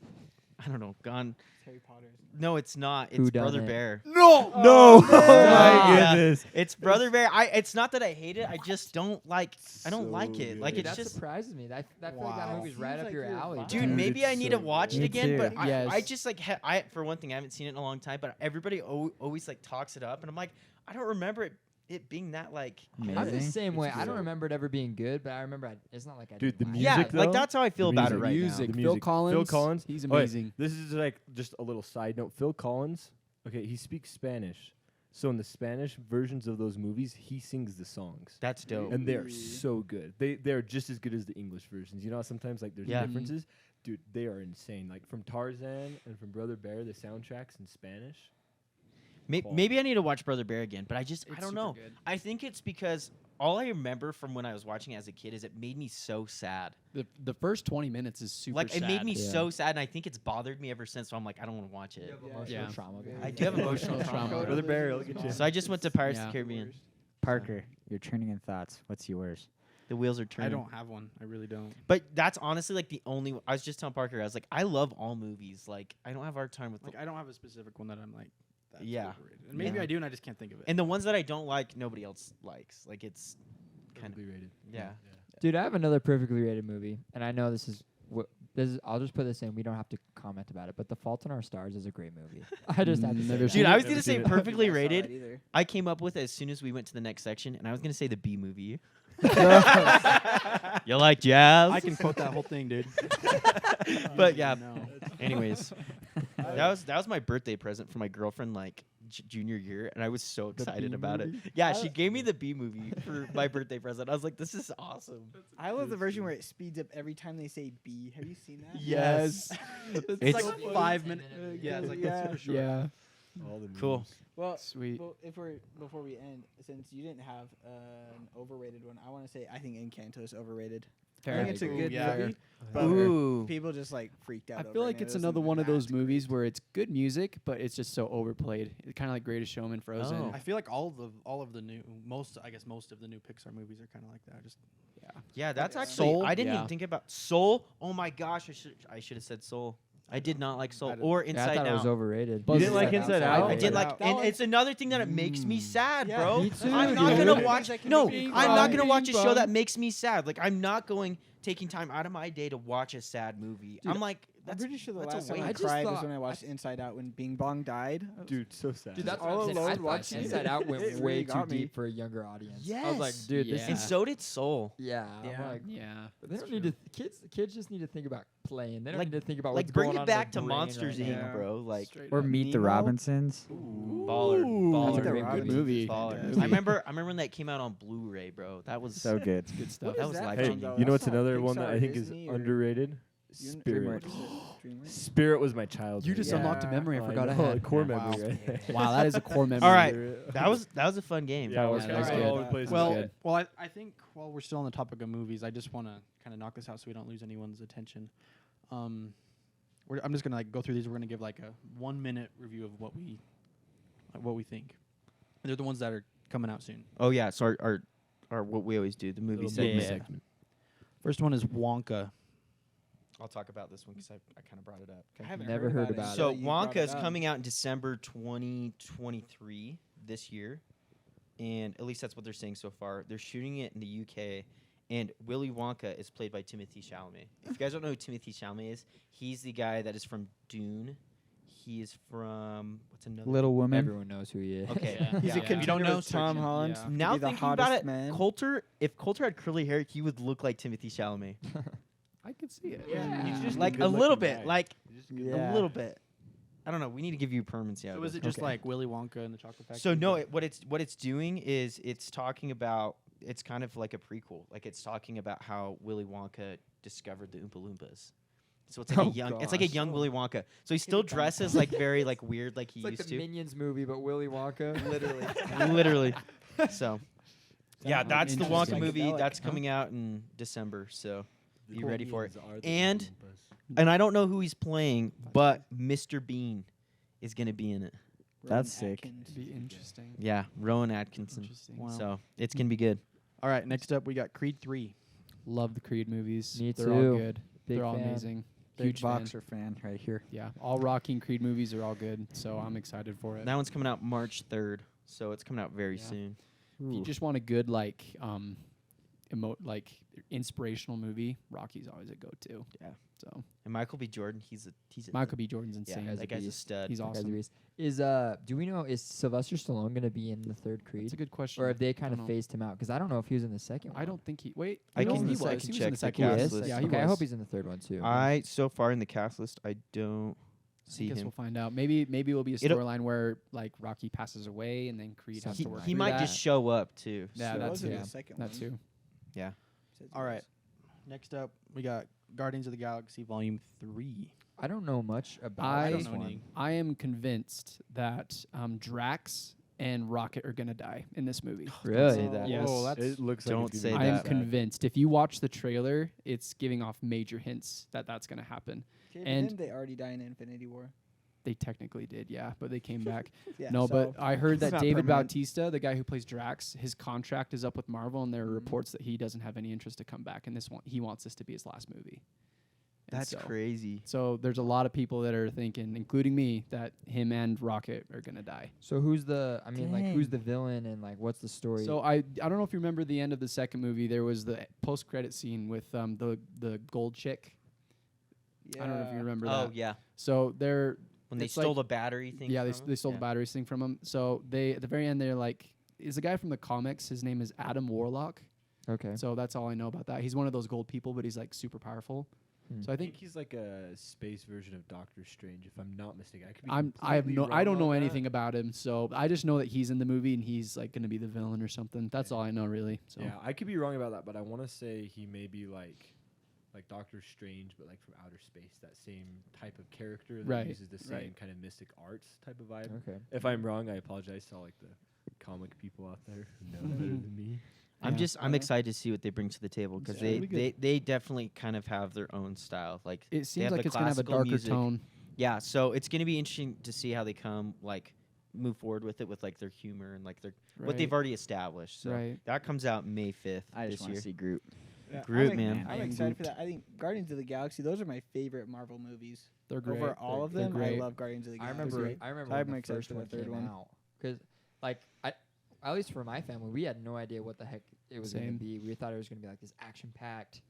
I don't know, gone. It's Harry Potter. No, it's not. It's Whodunit. Brother Bear. No. Oh, Oh my yeah. goodness. It's Brother Bear. It's not that I hate it. I just don't like. I don't like So it. Like good. it's that just. surprises me. I feel like that Wow. movie's right Seems up like your your alley. vibe. Dude, Dude, maybe it's I need so to watch it good. again, Me but too. I Yes. just like I for one thing I haven't seen it in a long time, but everybody always like talks it up, and I'm like I don't remember it being that like. I'm the Amazing. same way. It's I don't good. remember it ever being good, but I remember it's not like I Dude, didn't the like it. Yeah, music, like though? that's how I feel The about it music. right music. now. The Phil music. Collins. Phil Collins. He's Oh, wait, amazing. this is like just a little side note. Phil Collins. Okay, he speaks Spanish. So in the Spanish versions of those movies, he sings the songs. That's dope. And they're Really? so good. They're just as good as the English versions. You know how sometimes like there's Yeah. differences? Dude, they are insane. Like from Tarzan and from Brother Bear, the soundtracks in Spanish. Maybe I need to watch Brother Bear again, but I It's don't super know. good. I think it's because all I remember from when I was watching it as a kid is it made me so sad. The first 20 minutes is super Like it made sad. me Yeah. so sad, and I think it's bothered me ever since. So I'm like, I don't want to watch it. Emotional Yeah. trauma. behind I it. do have emotional trauma. Brother Bear, look at you. So I just went to Pirates of Yeah. the Caribbean. Parker, you're turning in thoughts. What's yours? The wheels are I turning. don't have one. I really don't. But that's honestly like the only. I was just telling Parker, I was like, I love all movies. Like I don't have a hard time with. Like I don't have a specific one that I'm like. That's Yeah. overrated. And maybe Yeah. I do, and I just can't think of it. And the ones that I don't like, nobody else likes. Like it's kind of Perfectly rated. yeah. Dude, I have another perfectly rated movie, and I know this is. I'll just put this in. We don't have to comment about it, but The Fault in Our Stars is a great movie. I just have to say Never that. seen Dude, I was Never gonna say seen it. perfectly I saw that rated. either. I came up with it as soon as we went to the next section, and I was gonna say the B movie. You like jazz? I can quote that whole thing, dude. But yeah. No. Anyways, that was my birthday present for my girlfriend, like junior year, and I was so excited about it. Yeah, she gave me the B movie for my birthday present. I was like, this is awesome. I love the version where it speeds up every time they say B. Have you seen that? Yes. It's like so 5 funny. minutes. Yeah, it's like Yeah. super short. Yeah. All the Cool. memes. Well, Sweet. well, before we end, since you didn't have an overrated one, I want to say I think Encanto is overrated. I Fair. think it's a Ooh, good yeah. movie, but Ooh. people just like freaked out. I over feel it, like and it it's wasn't another one of those that movies great. where it's good music, but it's just so overplayed. It's kind of like Greatest Showman, Frozen. Oh. I feel like all of the new most of the new Pixar movies are kind of like that. Just Yeah, that's Yeah. actually. Soul? I didn't Yeah. even think about Soul. Oh my gosh, I should have said Soul. I did not like Soul or Yeah, I Inside thought it was Out. overrated. You didn't like Inside Out? I did Inside like, Out. and That it's another thing that it makes me sad, Yeah. bro. Me too, I'm not dude. gonna watch. No, Bing I'm not bong. gonna watch a Bing show that bong. makes me sad. Like I'm not taking time out of my day to watch a sad movie. Dude, I'm like, I'm that's pretty sure the that's a last time I waste. I just cried was thought- when I watched Inside Out when Bing Bong died. I was- Dude, so sad. Dude, that's all what I'm saying. I alone thought watching it. Inside Out went It way really too got me. deep for a younger audience. I was like, Yes. dude, this Yeah. And is so did Soul. yeah. Yeah. I'm like, Yeah. they don't need to. Kids just need to think about playing. They don't Like- need to think about Like what's bring going it on back in to their brain Monsters right Inc., now. bro. Like Or Meet the Nemo? Robinsons. baller, Ooh. baller. That's a great Good movie. movie. Baller. Yeah. I remember when that came out on Blu-ray, bro. That was So good. Good stuff. What That is was that life-changing. from, though? You know That's what's not another one Pixar that or I think is Disney or underrated? Uni- Spirit. DreamWorks? Spirit was my childhood. You just Yeah. unlocked a memory I I forgot I know, had. a core Yeah. memory right there. Wow, that is a core memory. All right. That was a fun game. Yeah, That we're was kinda good. going all over the place. well, good. I think while we're still on the topic of movies, I just want to kind of knock this out so we don't lose anyone's attention. I'm just gonna like go through these. We're gonna give like a 1-minute review of what we think. They're the ones that are coming out soon. Oh yeah. So our what we always do, the movie Little movie segment. First one is Wonka. I'll talk about this one because I kind of brought it up. I haven't Never heard about it. So until you brought Wonka it is up. coming out in December 2023 this year, and at least that's what they're saying so far. They're shooting it in the UK, and Willy Wonka is played by Timothée Chalamet. If you guys don't know who Timothée Chalamet is, he's the guy that is from Dune. He is from what's another? Little Woman. Everyone knows who he is. Okay. He's Yeah. a If you don't contender know, with search Tom him. Holland. Yeah. to Now be the thinking about hottest it, man. Coulter, if Coulter had curly hair, he would look like Timothée Chalamet. I could see it. Yeah. He's just Like a good-looking little guy. bit, like Yeah. a little bit. I don't know. We need to give you permanency. So is it just like Willy Wonka and the Chocolate Factory? So no, what it's doing is it's talking about, it's kind of like a prequel. Like it's talking about how Willy Wonka discovered the Oompa Loompas. So it's like it's like a young Willy Wonka. So he still dresses like very like weird like he It's like used the to. Minions movie, but Willy Wonka. Literally. Literally. So yeah, Sounds that's the Wonka interesting. movie. Psychedelic, That's huh? coming out in December. So The be ready for it. Minions are the And- Oompas. and I don't know who he's playing, but Mr. Bean is gonna be in it. That's sick. Atkins. Be interesting. Yeah, Rowan Atkinson. Interesting. Wow. So it's gonna be good. All right, next up we got Creed 3. Love the Creed movies. Me They're too. all good. Big They're all fan. amazing. Big Huge fan. Boxer fan right here. Yeah, all Rocky and Creed movies are all good, so I'm excited for it. That one's coming out March 3rd, so it's coming out very Yeah. soon. If you just want a good like inspirational movie, Rocky's always a go-to. Yeah. So And Michael B. Jordan, he's a Michael B. Jordan's yeah, insane. that guy's a stud. He's That guy's a awesome. beast. Do we know, is Sylvester Stallone going to be in the third Creed? That's a good question. Or have they kind Don't of know. phased him out? Because I don't know if he was in the second one. I don't think he. Wait, I no, can he the was. second He was check in the the second He one. cast is? list. Yeah, he okay, I was. hope he's in the third one too. So far in the cast list, I don't see I guess him. we'll find out. Maybe it'll be a It'll- storyline where like Rocky passes away and then Creed has He, to work. he through might that. just show up too. Yeah, So it that's was in yeah, the second that one. too. Yeah. Says All it right. was. Next up, we got Guardians of the Galaxy Volume 3. I don't know much about I this don't know one. any. I am convinced that Drax and Rocket are gonna die in this movie. Really? say that. Yes. Oh, that's It looks Don't like it's say gonna I be am that. bad. convinced. If you watch the trailer, it's giving off major hints that that's gonna happen. Okay, but and- didn't they already die in Infinity War? They technically did, yeah, but they came back. Yeah, No, so but I heard it's that not David permanent. Bautista, the guy who plays Drax, his contract is up with Marvel, and there are Mhm. reports that he doesn't have any interest to come back. And he wants this to be his last movie. And That's so, crazy. So there's a lot of people that are thinking, including me, that him and Rocket are gonna die. So who's the? I mean, like, who's Dang. the villain and like, what's the story? So I don't know if you remember the end of the second movie. There was the post credit scene with the gold chick. I don't know if you remember Oh that. yeah. So they're When they it's stole like- the battery thing. yeah, they, from they him? stole Yeah. the batteries thing from him. So they at the very end they're like, is a guy from the comics. His name is Adam Warlock. okay. So that's all I know about that. He's one of those gold people, but he's like super powerful. Hmm. So I I think think he's like a space version of Doctor Strange, if I'm not mistaken. I could be I have completely no I don't wrong know on that. anything about him. So I just know that he's in the movie and he's like going to be the villain or something. That's all I know really. So Yeah, I could be wrong about that, but I want to say he may be like Doctor Strange, but like from outer space. That same type of character that Right, uses the same right. kind of mystic arts type of vibe. Okay. If I'm wrong, I apologize to all like the comic people out there who know better than me. I'm Yeah. I'm excited to see what they bring to the table because Yeah, it'll be they definitely kind of have their own style. Like it seems have like the it's going to have a classical darker music. tone. yeah, so it's gonna be interesting to see how they move forward with it with like their humor and like their what they've Right. already established. So Right. that comes out May 5th I this just want year. to see Groot. Yeah, Groot, I'm, man. I'm I am excited for Groot. that. I think Guardians of the Galaxy. Those are my favorite Marvel movies. They're great. Over all of They're them, I great. love Guardians of the I Galaxy. remember. I remember So I'm when the excited first for the one third came one. out because, like, at least for my family, we had no idea what the heck it was going Same. to be. We thought it was going to be like this action-packed,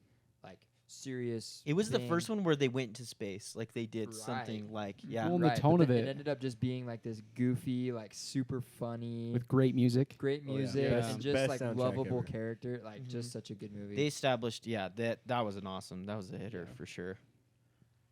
like serious. It was the thing. first one where they went to space. Like they did Right. something like yeah. Well, and the Right, tone but of then it. It ended up just being like this goofy, like super funny, With great music. great Oh, yeah. music, Yeah. and just Best like soundtrack lovable ever. character. Like Mhm. just such a good movie. They established that was an awesome. That was a hitter for sure.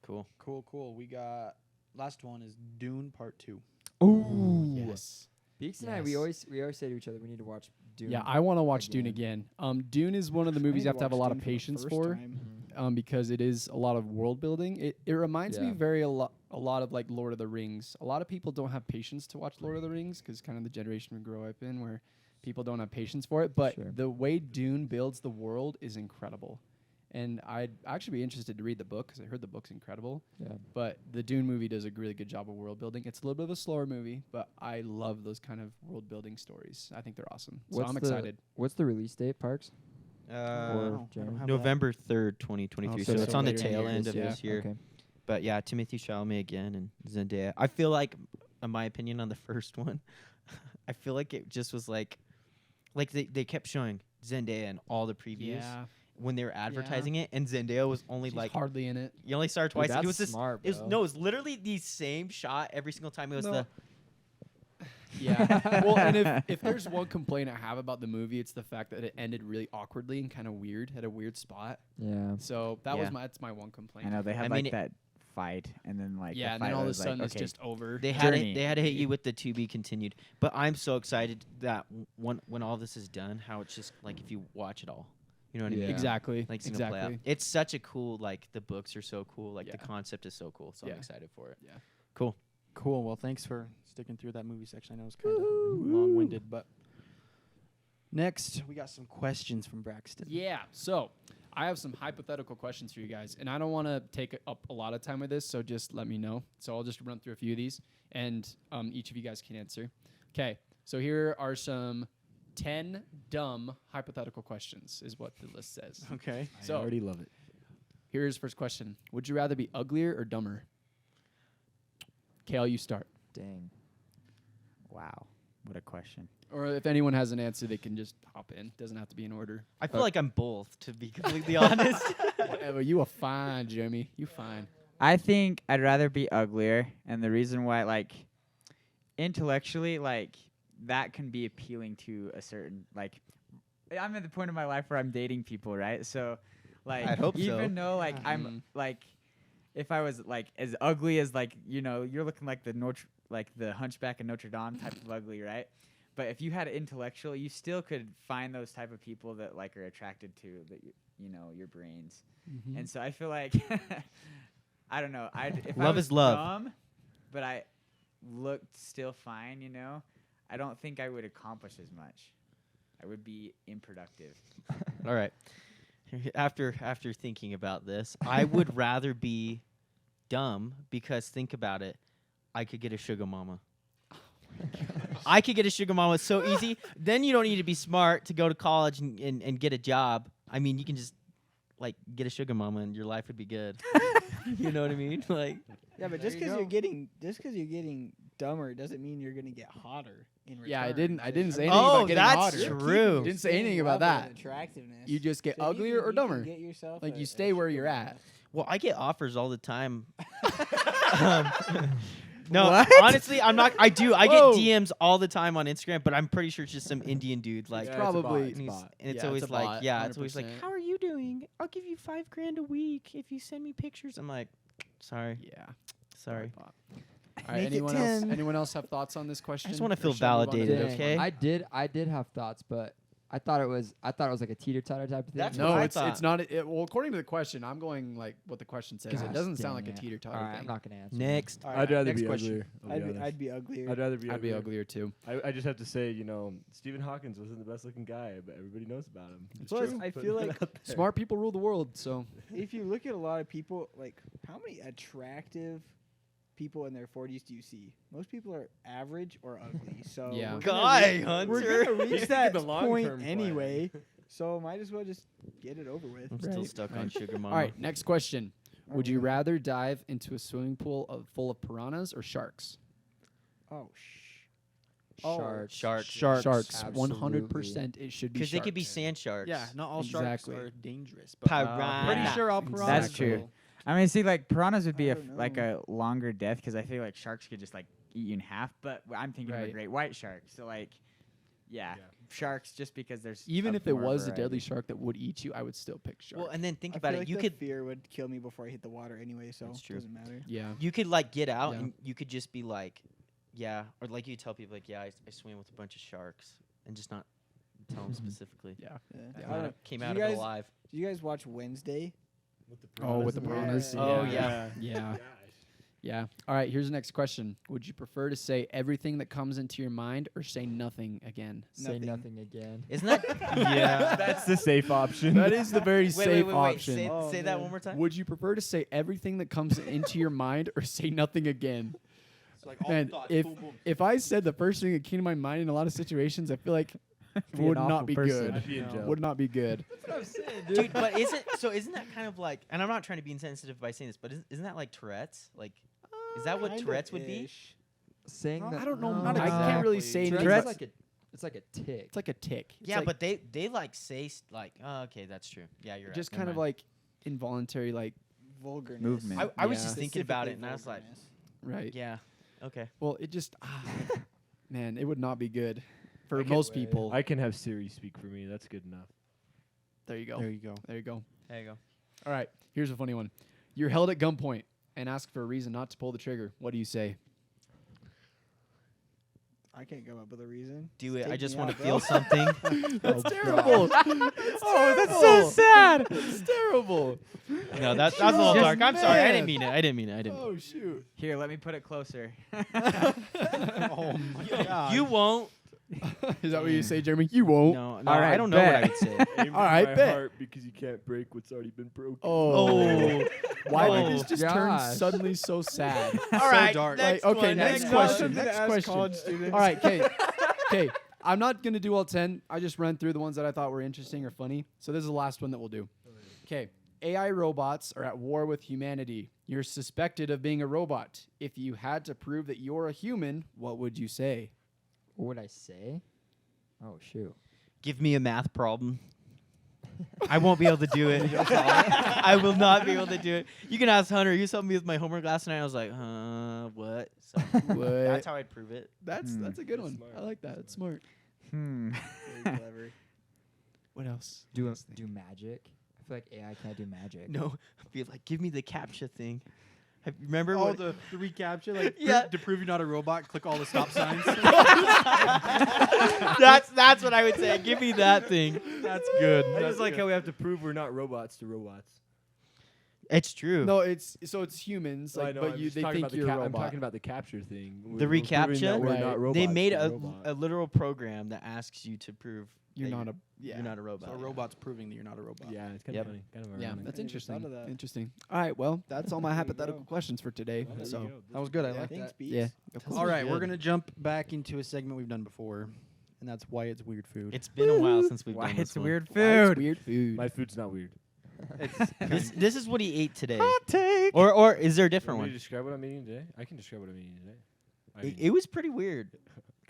Cool. Cool. We got last one is Dune Part 2. Ooh, Yes. Beaks and I, we Yes. always say to each other, we need to watch Dune. Yeah, I want to watch Dune again. Dune is one of the movies you have to have a lot of Dune for the patience first for. time. Because it is a lot of world building. It reminds me Yeah. a lot of like Lord of the Rings. A lot of people don't have patience to watch Lord of the Rings because kind of the generation we grow up in where people don't have patience for it. But Sure. the way Dune builds the world is incredible. And I'd actually be interested to read the book because I heard the book's incredible. Yeah. But the Dune movie does a really good job of world building. It's a little bit of a slower movie, but I love those kind of world building stories. I think they're awesome. So I'm excited. What's the release date, Parks? Uh, Jeremy? November 3rd, 2023. Oh, so so it's on the later in the tail year end this of year. this year. Okay. But yeah, Timothy Chalamet again and Zendaya. I feel like, in my opinion, on the first one, I feel like it just was like they kept showing Zendaya in all the previews when they were advertising it, and Zendaya was only She's like hardly in it. you only saw her Dude, twice. that's It was this. smart, It was bro. no, it was literally the same shot every single time. It was No. the Yeah. Well, and if there's one complaint I have about the movie, it's the fact that it ended really awkwardly and kind of weird at a weird spot. Yeah. So Yeah. that's my one complaint. I know they had I like mean, it- that fight, and then like Yeah, the and then fight all of a was like, sudden it's okay, just over. they had Journey. they had to hit you with the to be continued. But I'm so excited that when all this is done, how it's just like if you watch it all, you know what I mean? Yeah. Exactly. Like it's gonna play out. Exactly. It's such a cool like the books are so cool. Like the Yeah. concept is so cool. So Yeah. I'm excited for it. Yeah. Cool. Cool. Well, thanks for sticking through that movie section. I know it's kind of long-winded, but next we got some questions from Braxton. Yeah. So I have some hypothetical questions for you guys, and I don't want to take up a lot of time with this, so just let me know. So I'll just run through a few of these, and each of you guys can answer. Okay. So here are some 10 dumb hypothetical questions, is what the list says. Okay. I So- already love it. Here's first question. Would you rather be uglier or dumber? Kale, you start. Dang. Wow, what a question. Or if anyone has an answer, they can just hop in. Doesn't have to be in order. I feel like I'm both, to be completely honest. Whatever. You are fine, Jeremy. You fine. I think I'd rather be uglier, and the reason why, like, intellectually, like, that can be appealing to a certain, like, I'm at the point in my life where I'm dating people, right? So, like, I'd hope so. even though, like, I'm, like, if I was, like, as ugly as, like, you know, you're looking like the Hunchback of Notre Dame type of ugly, right? But if you had it intellectual, you still could find those type of people that, like, are attracted to, you know, your brains. And so I feel like, I don't know. If I Love was is love. dumb, but I looked still fine, you know, I don't think I would accomplish as much. I would be unproductive. All right. After thinking about this, I would rather be dumb because think about it. I could get a sugar mama. I could get a sugar mama so easy. Then you don't need to be smart to go to college and get a job. I mean, you can just like get a sugar mama and your life would be good. You know what I mean? Like, Yeah, but just because you're getting dumber doesn't mean you're gonna get hotter in return. Yeah, I didn't say anything Oh, about getting that's hotter. true. Didn't say anything about that. Attractiveness. You just get So you uglier can- or you can dumber. Get yourself Like a- you a stay where sugar you're mama. at. well, I get offers all the time. No, What? honestly, I'm not. I do. I get Whoa. DMs all the time on Instagram, but I'm pretty sure it's just some Indian dude. Like, Yeah, probably- it's a bot. and it's Yeah, always it's a like, bot, yeah, it's always like, 100%. how are you doing? I'll give you $5,000 a week if you send me pictures. I'm like, sorry, Yeah. sorry. All right. Make it Anyone else? 10. Anyone else have thoughts on this question? I just wanna Or feel shall I move on to the validated, next okay? one? I did have thoughts, but I thought it was like a teeter-totter type of thing. That's No, what I it's thought. not. Well, according to the question, I'm going like what the question says. It Gosh doesn't sound like dang a it. teeter-totter All right, thing. I'm not gonna answer. Next, All right, I'd rather next be question. uglier. I'll be honest. I'd be uglier. I'd rather be I'd be uglier. uglier too. I just have to say, you know, Stephen Hawkins wasn't the best looking guy, but everybody knows about him. Plus, I feel like Smart people rule the world, so if you look at a lot of people, like how many attractive people in their 40s do you see? Most people are average or ugly. So Yeah. we're Guy gonna Hunter. we're gonna reach that The long-term point plan. anyway. So might as well just get it over with. I'm still Right. stuck on sugar mama. all right. Next question: Would you Okay. rather dive into a swimming pool full of piranhas or sharks? Oh, Sharks. Sharks. Sharks. Absolutely. 100%. It should be. Because they could be sharks. sand sharks. Yeah, not all Exactly. sharks are dangerous. But Piranha. pretty Yeah. sure all Exactly. piranhas. That's true. I mean, see, like piranhas would be I a don't like know. a longer death because I feel like sharks could just like eat you in half. But I'm thinking of Right. a great white shark. So like, yeah, sharks just because there's Even a if it more was a variety. deadly shark that would eat you, I would still pick shark. Well, and then think I about feel it. like You the could fear would kill me before I hit the water anyway. So That's it true. doesn't matter. yeah. you could like get out Yeah. and you could just be like, yeah, or like you tell people like, yeah, I swam with a bunch of sharks and just not tell them specifically. Yeah. Yeah. I I kinda don't- came do out you of it guys- alive. Do you guys watch Wednesday? Oh, with the piranhas. Yeah. Oh, yeah. Yeah. Yeah. All right. Here's the next question. Would you prefer to say everything that comes into your mind or say nothing again? Say Nothing. nothing again. Isn't that? Yeah. That's the safe option. That is the very Wait, safe wait. option. Say, Oh, say that man. one more time. Would you prefer to say everything that comes into your mind or say nothing again? It's like all Man, thoughts, if boom, boom. if I said the first thing that came to my mind in a lot of situations, I feel like Be an would awful not be person. good. I'd be in jail. Would not be good. Dude, but isn't that kind of like? And I'm not trying to be insensitive by saying this, but isn't that like Tourette's? Like, is that what Kind of Tourette's would be? ish. Saying No, that I don't know. no, I can't really exactly. say anything. Tourette's about- it's like a tick. It's like a tick. It's Yeah, like but they like say like, oh, okay, that's true. Yeah, you're right. just Never kind of mind. like involuntary, like Vulgarness. Movement. I was Yeah. just thinking about it, and I Specifically was like, vulgarness. right. yeah, okay. Well, it just man, it would not be good for I can- most people. I can have Siri speak for me. That's good enough. There you go. There you go. There you go. There you go. All right. Here's a funny one. You're held at gunpoint and ask for a reason not to pull the trigger. What do you say? I can't come up with a reason. Do it. Take I just me want out, to bro. feel something. That's terrible. Oh, that's so sad. That's terrible. No, that's a little Just dark. I'm sorry. I man. didn't mean it. I didn't mean it. I didn't. Oh shoot. Here, let me put it closer. Oh my god. You won't. Is that what you say, Jeremy? You won't. No, no. All right, I don't know what I bet. would say. Aim All right, my bet. heart because you can't break what's already been broken. Oh. Why Oh, did this just turn gosh. suddenly so sad? All right. dark. Next Like, okay, one. next Next question. one. Next Ask question. college students. All right, Kate. Okay, I'm not gonna do all 10. I just run through the ones that I thought were interesting or funny. So this is the last one that we'll do. Okay, AI robots are at war with humanity. You're suspected of being a robot. If you had to prove that you're a human, what would you say? What would I say? Oh shoot. Give me a math problem. I won't be able to do it. I will not be able to do it. You can ask Hunter. He was helping me with my homework last night. I was like, what? So that's how I'd prove it. That's a good one. smart. I like that. It's smart. Hmm. Very clever. What else? Do magic. I feel like AI can't do magic. No, be like, give me the CAPTCHA thing. Remember Oh, what? the reCAPTCHA, like Yeah. to prove you're not a robot, click all the stop signs. that's what I would say. Give me that thing. That's good. I just like how we have to prove we're not robots to robots. It's true. No, it's humans, I like, know, but I'm you just they talking think about you're a I'm robot. talking about the capture thing. The We're proving reCAPTCHA? that we're Right. not robots. They made to a robots. literal program that asks you to prove You're that not a you're not a robot. So a robot's proving that you're not a robot. Yeah, it's kind Yep. of funny. Kind of Yeah, ironic. that's I never thought interesting. of that. Interesting. All right, well, that's all my There you hypothetical go. questions for today. Well, there you So, go. That was good. I Yeah, like thanks, that. Beats. yeah. All right, we're good. gonna jump back into a segment we've done before, and that's why it's weird food. It's been a while since we've Why done this it's one. weird Why it's food. weird food. My food's not weird. This is what he ate today. Hot take. Or is there a You different want me to one? describe what I'm eating today? I can describe what I'm eating today. I mean, It was pretty weird.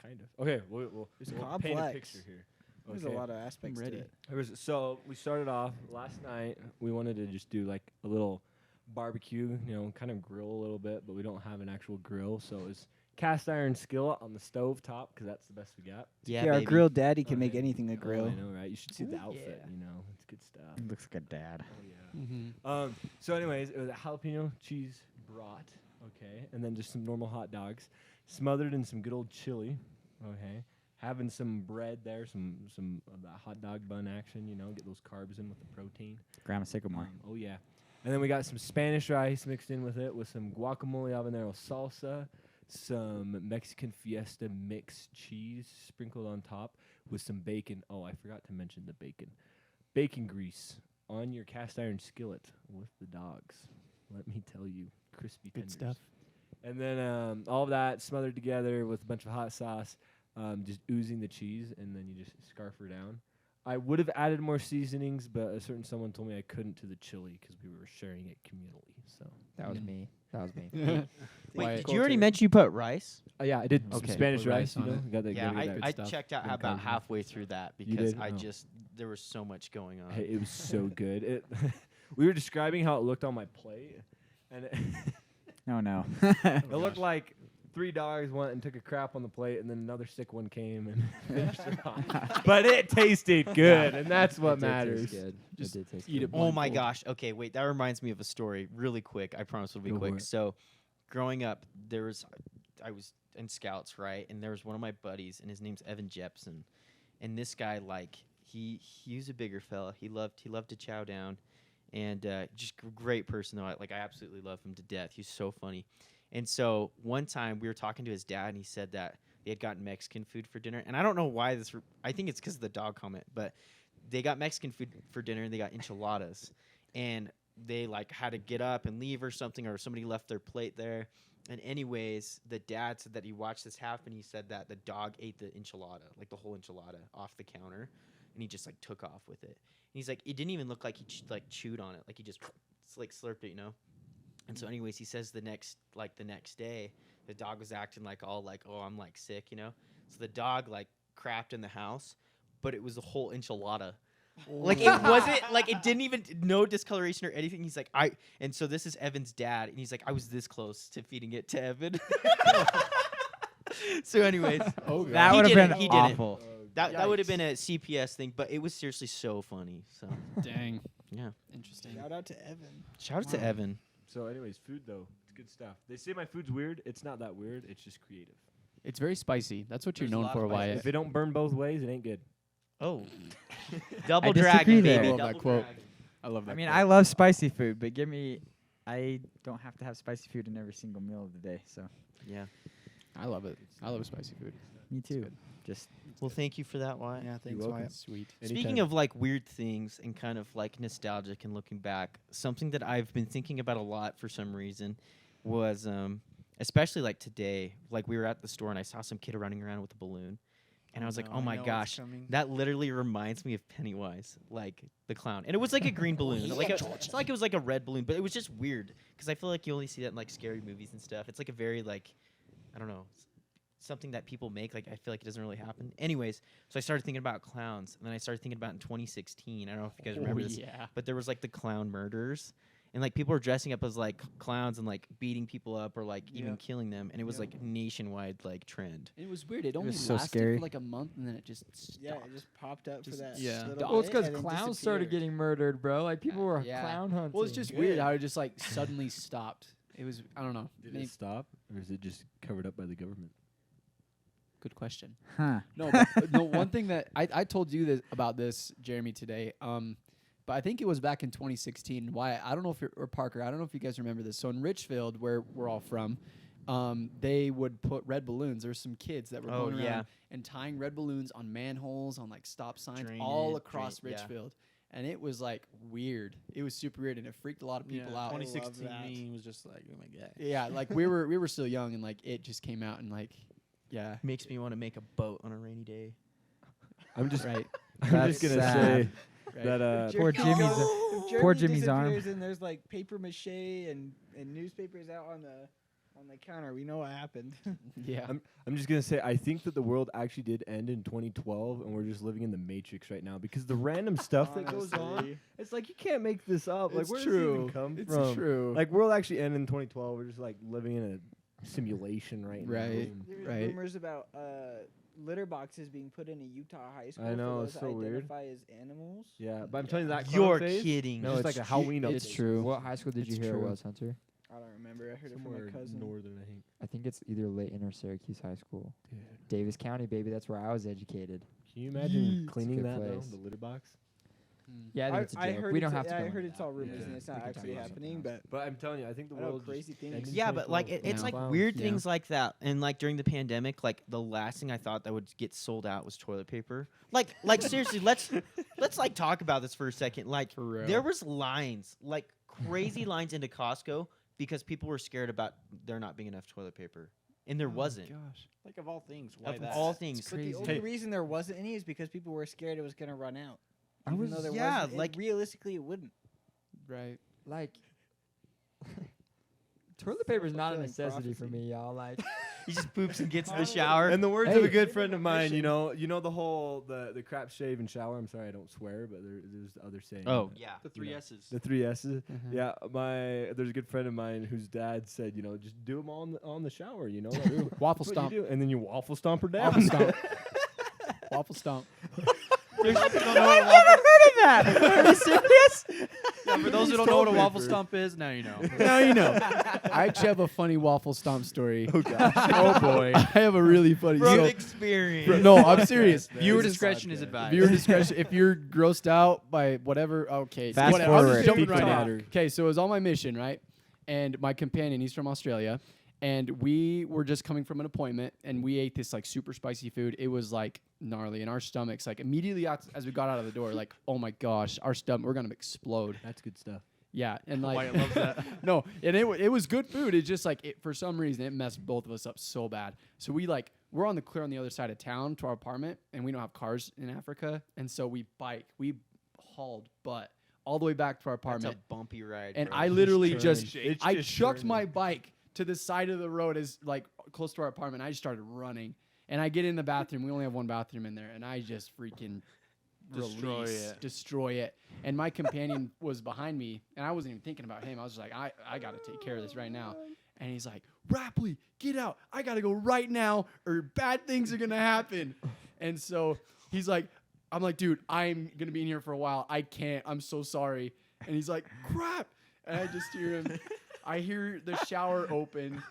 kind of. Okay, we'll It's paint a complex. picture here. There's Okay. a lot of aspects ready. to it. So we started off last night. We wanted to just do like a little barbecue, kind of grill a little bit, but we don't have an actual grill, so it's cast iron skillet on the stove top because that's the best we got. Yeah, Yeah, our baby. grilled daddy can make Okay. anything a Oh, grill. I know, right? You should see the Ooh, outfit. yeah. It's good stuff. He looks like a dad. Oh yeah. Mm-hmm. So, anyways, it was a jalapeno cheese brat, okay, and then just some normal hot dogs, smothered in some good old chili, okay. Having some bread there, some of that hot dog bun action, get those carbs in with the protein. Grandma Sycamore. Oh yeah, and then we got some Spanish rice mixed in with it, with some guacamole habanero salsa, some Mexican Fiesta mixed cheese sprinkled on top with some bacon. Oh, I forgot to mention the bacon. Bacon grease on your cast iron skillet with the dogs. Let me tell you, crispy Good tenders. stuff. And then all of that smothered together with a bunch of hot sauce, just oozing the cheese, and then you just scarf her down. I would have added more seasonings, but a certain someone told me I couldn't to the chili because we were sharing it communally. So That was me. That was me. Wait, did you already mention you put rice? yeah, I did some Okay, Spanish put rice. rice on it. Got that. Yeah, gotta get that I good stuff. checked out Good about carbs. halfway through that You because did? I Oh. just there was so much going on. Hey, it was so good. We were describing how it looked on my plate, and Oh no. it looked like 3 dogs went and took a crap on the plate, and then another sick one came and finished it off. But it tasted good, and that's what It did taste matters. good. Just it did taste eat good. it Oh my blindfold. gosh. Okay, wait. That reminds me of a story really quick. I promise it'll be Go for quick. it. So, growing up, I was in scouts, right? And there was one of my buddies, and his name's Evan Jepson. And this guy, like, he was a bigger fella. He loved to chow down, and just great person though. I absolutely love him to death. He's so funny. And so one time we were talking to his dad, and he said that they had gotten Mexican food for dinner. And I don't know why this. I think it's because of the dog comment, but they got Mexican food for dinner, and they got enchiladas, and they like had to get up and leave or something, or somebody left their plate there. And anyways, the dad said that he watched this happen. He said that the dog ate the enchilada, like the whole enchilada, off the counter, and he just like took off with it. And he's like, it didn't even look like he chewed on it, like he just like slurped it, you know. And so, anyways, he says the next day, the dog was acting like all like, oh, I'm like sick, you know. So the dog like crapped in the house, but it was a whole enchilada. Like it wasn't like it didn't even no discoloration or anything. He's like and so this is Evan's dad, and he's like, I was this close to feeding it to Evan. So, anyways, That He would have didn't, been he didn't. awful. that would have been a CPS thing, but it was seriously so funny. So Dang. yeah, Interesting. Shout out to Evan. shout out to Evan. So, anyways, food though, it's good stuff. They say my food's weird. It's not that weird. It's just creative. It's very spicy. That's what There's a you're known lot for, of spice. Wyatt. If it don't burn both ways, it ain't good. Oh, double disagree dragon, there. baby. I love that double quote. dragon. I love that. I mean, quote. I love spicy food, but I don't have to have spicy food in every single meal of the day. So Yeah. I love it. I love spicy food. me too. good. Just Well, thank you for that, Wyatt. Yeah, thanks, welcome. Wyatt. Sweet. Speaking Anytime. of like weird things and kind of like nostalgic and looking back, something that I've been thinking about a lot for some reason was especially like today, like we were at the store and I saw some kid running around with a balloon, and I was like, no, oh I my know what's gosh, coming. that literally reminds me of Pennywise, like the clown. And it was like a green balloon. It's not like it was like a red balloon, but it was just weird because I feel like you only see that in like scary movies and stuff. It's like a very like, I don't know, something that people make. Like I feel like it doesn't really happen. Anyways, so I started thinking about clowns, and then I started thinking about in 2016. I don't know if you guys remember this, but there was like the clown murders. And like people were dressing up as like clowns and like beating people up or like even killing them, and it was like nationwide like trend. It was weird. It only was so lasted scary. for like a month, and then it just stopped. Yeah, it just popped up for Just- that. yeah. little Well, it's bit because and then clowns started disappeared. getting murdered, bro. Like people were Yeah. clown hunting. Well, it's just weird how it just like suddenly stopped. It was I don't know. Did Maybe- it stop, or is it just covered up by the government? Good question. Huh. No, but, no. One thing that I told you this, about this, Jeremy, today. But I think it was back in 2016. Why I don't know if or Parker. I don't know if you guys remember this. So in Richfield, where we're all from, they would put red balloons. There's some kids that were Oh, going yeah. around and tying red balloons on manholes, on like stop signs, all across Richfield. And it was like weird. It was super weird, and it freaked a lot of people out. 2016 that. me was just like, oh my god. Yeah, like we were still young, and like it just came out, and like yeah, Makes me want to make a boat on a rainy day. I'm just right. I'm just gonna say Right. that Poor Jeremy Jimmy's- goes- if poor Jeremy Jimmy's arm. disappears And there's like paper mache and newspapers out on the counter. We know what happened. Yeah. I'm just gonna say I think that the world actually did end in 2012, and we're just living in the Matrix right now because the random stuff that goes on. Honestly. It's like you can't make this up. Like It's where does true. it even come It's from? true. Like world actually ended in 2012. We're just like living in a simulation right now. Right. And There's Right. rumors about litter boxes being put in a Utah high school I know, for it's those so that weird. identify as animals. Yeah, but I'm telling you that You're clown phase, kidding. No, it's like a Halloween It's update. true. What high school did you It's hear true. it was, Hunter? I don't remember. I heard it Somewhere from my cousin. northern, I think. I think it's either Layton or Syracuse High School. Dude. Davis County, baby. That's where I was educated. Can you imagine It's a cleaning good that though? place. The litter box. Yeah, I think it's a joke. heard We it's don't a- have to. I go heard into it's that. all rumors Yeah. and it's We not can talk actually about happening. something else. But But I'm telling you, I think the I know world crazy just things. ended in Yeah, but like 2012. it's like Clowns. weird Yeah. things like that, and like during the pandemic, like the last thing I thought that would get sold out was toilet paper. Like seriously, let's like talk about this for a second. Like For real. there was lines, like crazy lines into Costco because people were scared about there not being enough toilet paper, and there wasn't. Gosh. Like of all things, why Of that? all things, But the only Hey. reason there wasn't any is because people were scared it was going to run out. I Even was- though there yeah, wasn't, like- realistically it wouldn't. Right. Like, toilet paper is not a Fulfilling necessity for prophecy. me, y'all. Like, he just poops and gets in the shower. And the words of a Hey. good friend of mine, Mission. you know the whole the crap shave and shower. I'm sorry, I don't swear, but there's the other saying. Oh that- yeah, The three S's. The 3 S's. Mhm. Yeah, there's a good friend of mine whose dad said, just do them on the shower, like, Waffle that's what you stomp. do, and then you waffle stomp her down. Waffle stomp. Waffle stomp. Are you serious? Yeah, for those who don't know what a waffle stomp is, now you know. Now you know. I actually have a funny waffle stomp story. Oh gosh. Oh boy. I have a really funny. From so- experience. no, I'm serious. Viewer This is discretion is podcast. advised. Viewer discretion. If you're grossed out by whatever, okay. Fast whatever. I'm forward. just jumping Speak right no now. matter. Okay, so it was on my mission, right? And my companion, he's from Australia, and we were just coming from an appointment, and we ate this like super spicy food. It was like gnarly in our stomachs. Like immediately as we got out of the door, like oh my gosh, our stomach, we're gonna explode. That's good stuff. Yeah, and like Wyatt loves that. no, and it was good food. It's just like for some reason it messed both of us up so bad. So we're on the other side of town to our apartment, and we don't have cars in Africa, and so we hauled butt all the way back to our That's apartment. a bumpy ride. And bro. I literally just It's I just chucked churning. my bike to the side of the road as like close to our apartment. I just started running, and I get in the bathroom. We only have one bathroom in there, and I just freaking destroy it. And my companion was behind me, and I wasn't even thinking about him. I was just like, I got to take care of this right now. And he's like, Rapley, get out! I gotta go right now, or bad things are gonna happen. And so he's like, I'm like, dude, I'm gonna be in here for a while. I can't. I'm so sorry. And he's like, crap. And I just hear him. I hear the shower open.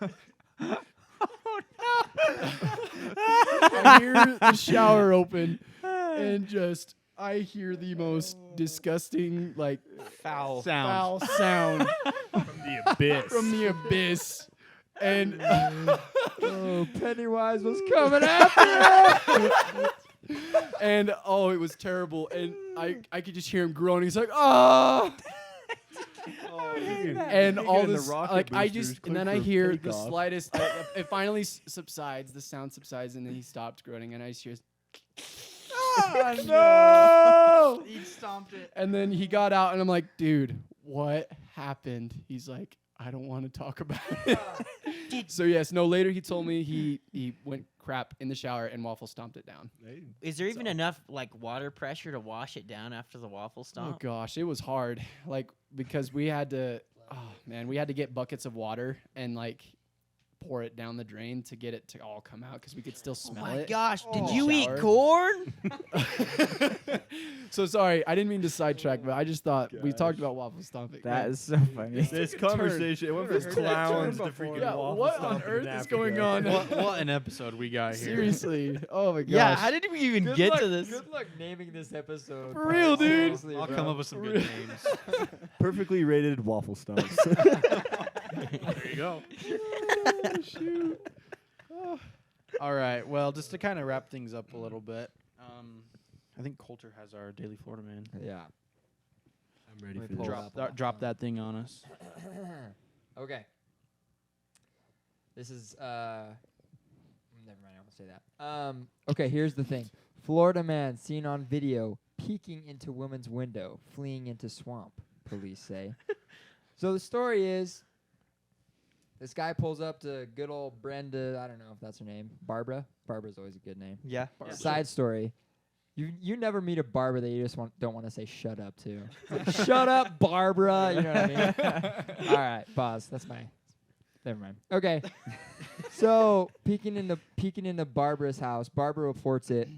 I hear the shower open, and just I hear the most disgusting, like foul foul sound From the abyss. from the abyss. And oh, Pennywise was coming after him. and oh, it was terrible. And I could just hear him groaning. He's like, oh. And all this, like I just, and then I hear the slightest. It finally subsides. The sound subsides, and then he stopped groaning, and I just hear, no! He stomped it. And then he got out, and I'm like, dude, what happened? He's like, I don't want to talk about it. So yes, no. Later he told me he went crap in the shower and Waffle stomped it down. Is there even enough like water pressure to wash it down after the Waffle Oh stomp? gosh, it was hard. Like because we had to, we had to get buckets of water and like pour it down the drain to get it to all come out because we could still smell Oh my it. gosh, did Oh. you eat Shower. corn? So sorry, I didn't mean to sidetrack, but I just thought we talked about Waffle stomping. That Man. is so funny. This conversation, it went from Never heard that clowns term to freaking before. Yeah, waffle what on stomping in earth is Africa. going on? What an episode we got here. Seriously. Oh my gosh. Yeah, how did we even get to this? Good luck naming this episode. For real, dude. Seriously, I'll bro. come up with some good names. Perfectly rated waffle stomps. There you go. Oh, shoot. All right. Well, just to kind of wrap things up a little bit, I think Coulter has our Daily Florida Man. Yeah. I'm ready Let for me this. pull it up. Drop that thing on us. Okay. This is never mind, I won't say that. Okay, here's the thing. Florida man seen on video peeking into woman's window, fleeing into swamp, police say. So the story is this guy pulls up to good old Brenda, I don't know if that's her name, Barbara. Barbara's always a good name. Yeah. Side story. You never meet a Barbara that you just don't want to say shut up to. Like, shut up, Barbara. You know what I mean? All right, pause. That's my. Never mind. Okay. So peeking into Barbara's house. Barbara reports it,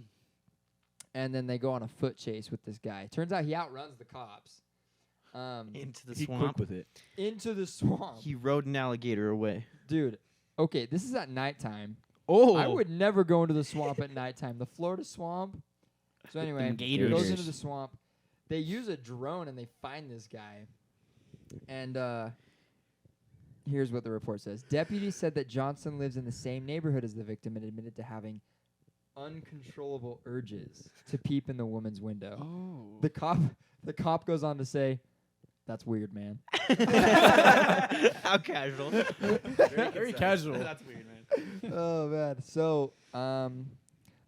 and then they go on a foot chase with this guy. Turns out he outruns the cops. Into the He quick swamp. with it. Into the swamp. He rode an alligator away. Dude. Okay, this is at nighttime. Oh. I would never go into the swamp at nighttime. The Florida swamp. So anyway, them he goes gators. into the swamp. They use a drone and they find this guy. And here's what the report says. Deputies said that Johnson lives in the same neighborhood as the victim and admitted to having uncontrollable urges to peep in the woman's window. Oh. The cop goes on to say, "That's weird, man." How casual. Very casual. That's weird, man. Oh man. So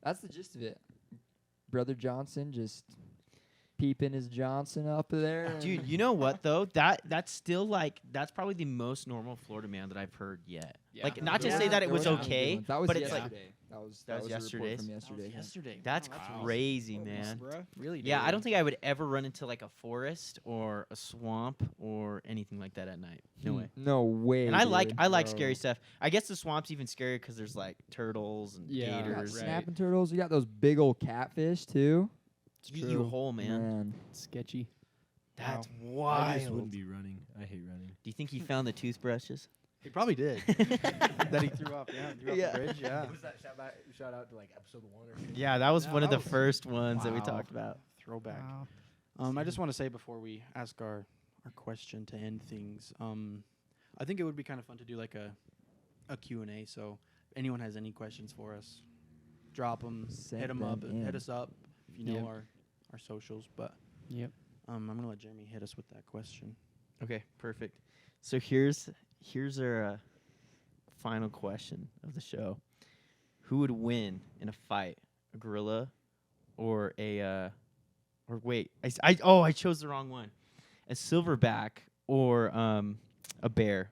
that's the gist of it. Brother Johnson just peeping his Johnson up there. Dude, you know what though? That's still like that's probably the most normal Florida man that I've heard yet. Yeah. Like not to Yeah, say that it there was wasn't any good okay, ones. That was but it's like yesterday. That was That was a report yesterday's? from yesterday. yeah. Yesterday. that's Wow, crazy, man. Really? Yeah, I don't think I would ever run into like a forest or a swamp or anything like that at night. No way. No way. And I like dude. scary stuff. I guess the swamp's even scarier because there's like turtles and Yeah. You got gators. snapping turtles. You got those big old catfish too. Eat you whole, man. Sketchy. That's I just wouldn't wild. be running. I hate running. Do you think he found the toothbrushes? He probably did. that he threw off. Yeah, threw off Yeah. the bridge. Yeah. Was that shout out to like episode 1 or 2? Yeah, that was Yeah, one of that the was- first ones that we Wow. talked about. Throwback. I just want to say before we ask our question to end things, I think it would be kind of fun to do like a Q&A. So if anyone has any questions for us, drop them, Send hit them them up, in. hit us up if you know Yep. our socials. But Yep. I'm gonna let Jeremy hit us with that question. Okay, perfect. So here's our final question of the show. Who would win in a fight, a gorilla or I chose the wrong one. A silverback or a bear.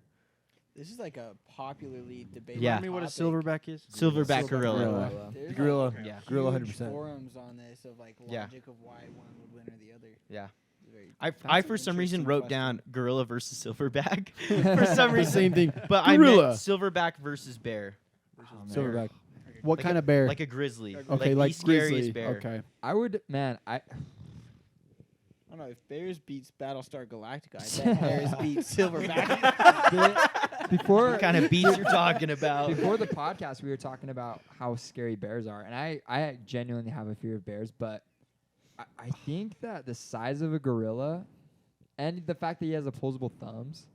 This is like a popularly debated. Yeah. Tell me what a topic. silverback is. Silverback gorilla. There's Gorilla. like Yeah. Gorilla huge 100%. forums on this of like Yeah. logic of why one would win or the other. Yeah. It's very- I That's for an some reason interesting wrote question. down gorilla versus silverback for some reason. Same thing. But I Gorilla. meant silverback versus bear. Oh, man. Silverback. What Like kind a- of bear? Like a grizzly. okay, like like the scariest grizzly. bear. Okay. I would, man. I don't know if Bears beats Battlestar Galactica. I bet Bears beats Silverback. Before What kind of beast you're talking about? before the podcast, we were talking about how scary bears are, and I genuinely have a fear of bears, but I think that the size of a gorilla and the fact that he has opposable thumbs,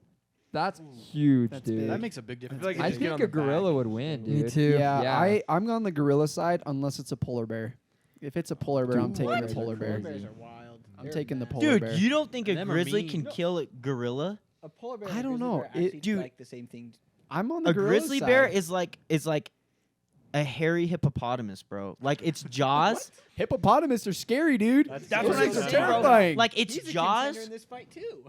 that's huge, That's dude. big. That makes a big difference. like I just get think on a the back. gorilla would win, dude. Me too. Yeah. I'm on the gorilla side unless it's a polar bear. If it's a polar bear, I'm taking the polar bear. Polar bears are wild. I'm They're taking the mad. polar Dude, bear. you don't think a Them are grizzly mean. can No. kill a gorilla? A polar bear. I and a don't grizzly know. bear actually Dude, like the same thing. I'm on the A gorilla grizzly side. bear is like a hairy hippopotamus, bro. Like its jaws. Hippopotamus are scary, dude. That's That's what Those I'm things are saying, bro. terrifying. Like its He's a jaws. contender in this fight too.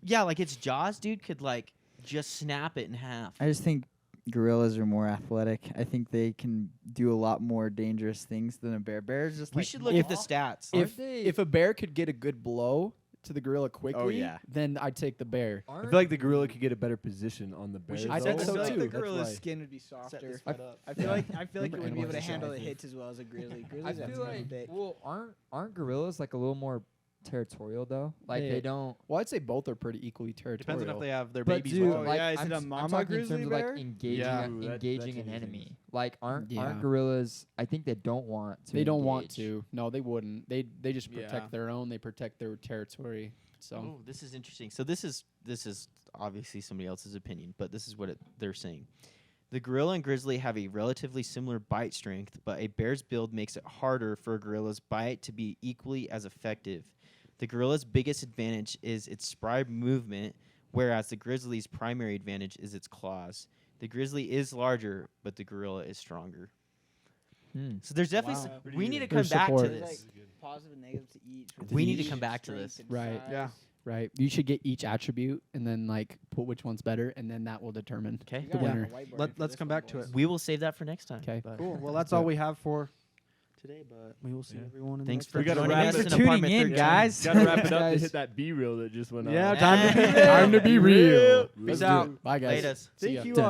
Yeah, like its jaws, dude, could like just snap it in half. I just think gorillas are more athletic. I think they can do a lot more dangerous things than a bear. Bears just We like should look at the stats. If a bear could get a good blow to the gorilla quickly, yeah. then I'd take the bear. I feel like the gorilla could get a better position on the bear. should I think I so feel like too. the That's gorilla's why. skin would be Set softer. this fight up. I feel like it Remember wouldn't be able to Animal handle the Edition. hits as well as a grizzly. I Grizzlies have feel kind of like big. well, aren't gorillas like a little more territorial though? Like Yeah. they don't. Well, I'd say both are pretty equally territorial. Depends on if they have their But babies. dude, with them. like yeah, is I'm, it a s- I'm mama talking in grizzly terms of bear? like engaging Yeah. a, Ooh, that engaging an changes enemy. things. Like aren't Yeah. gorillas? I think they don't want to. They don't want engage. to. No, they wouldn't. They just protect Yeah. their own. They protect their territory. So Oh, this is interesting. So this is obviously somebody else's opinion, but this is what they're saying. The gorilla and grizzly have a relatively similar bite strength, but a bear's build makes it harder for a gorilla's bite to be equally as effective. The gorilla's biggest advantage is its spry movement, whereas the grizzly's primary advantage is its claws. The grizzly is larger, but the gorilla is stronger. So there's definitely Wow. we need to There's come back to support. There's this. like positive and negative to each. with We need to each come back to strength this. and Right. size. Yeah. right, you should get each attribute and then like put which one's better, and then that will determine. Okay. You The gotta have winner. a whiteboard Let- for let's this come one, back to boys. it. We will save that for next time. 'Kay. but- Cool. Well, Let's that's do all it. we have for today, but we will see Yeah. everyone in Thanks the for We gotta joining wrap us it. in Thanks for tuning apartment in, 13. guys. Gotta wrap it up to Guys. hit that B reel that just went on. Yeah, time to be Time to be real. Peace out. Bye, guys. Laters. See ya. Thank you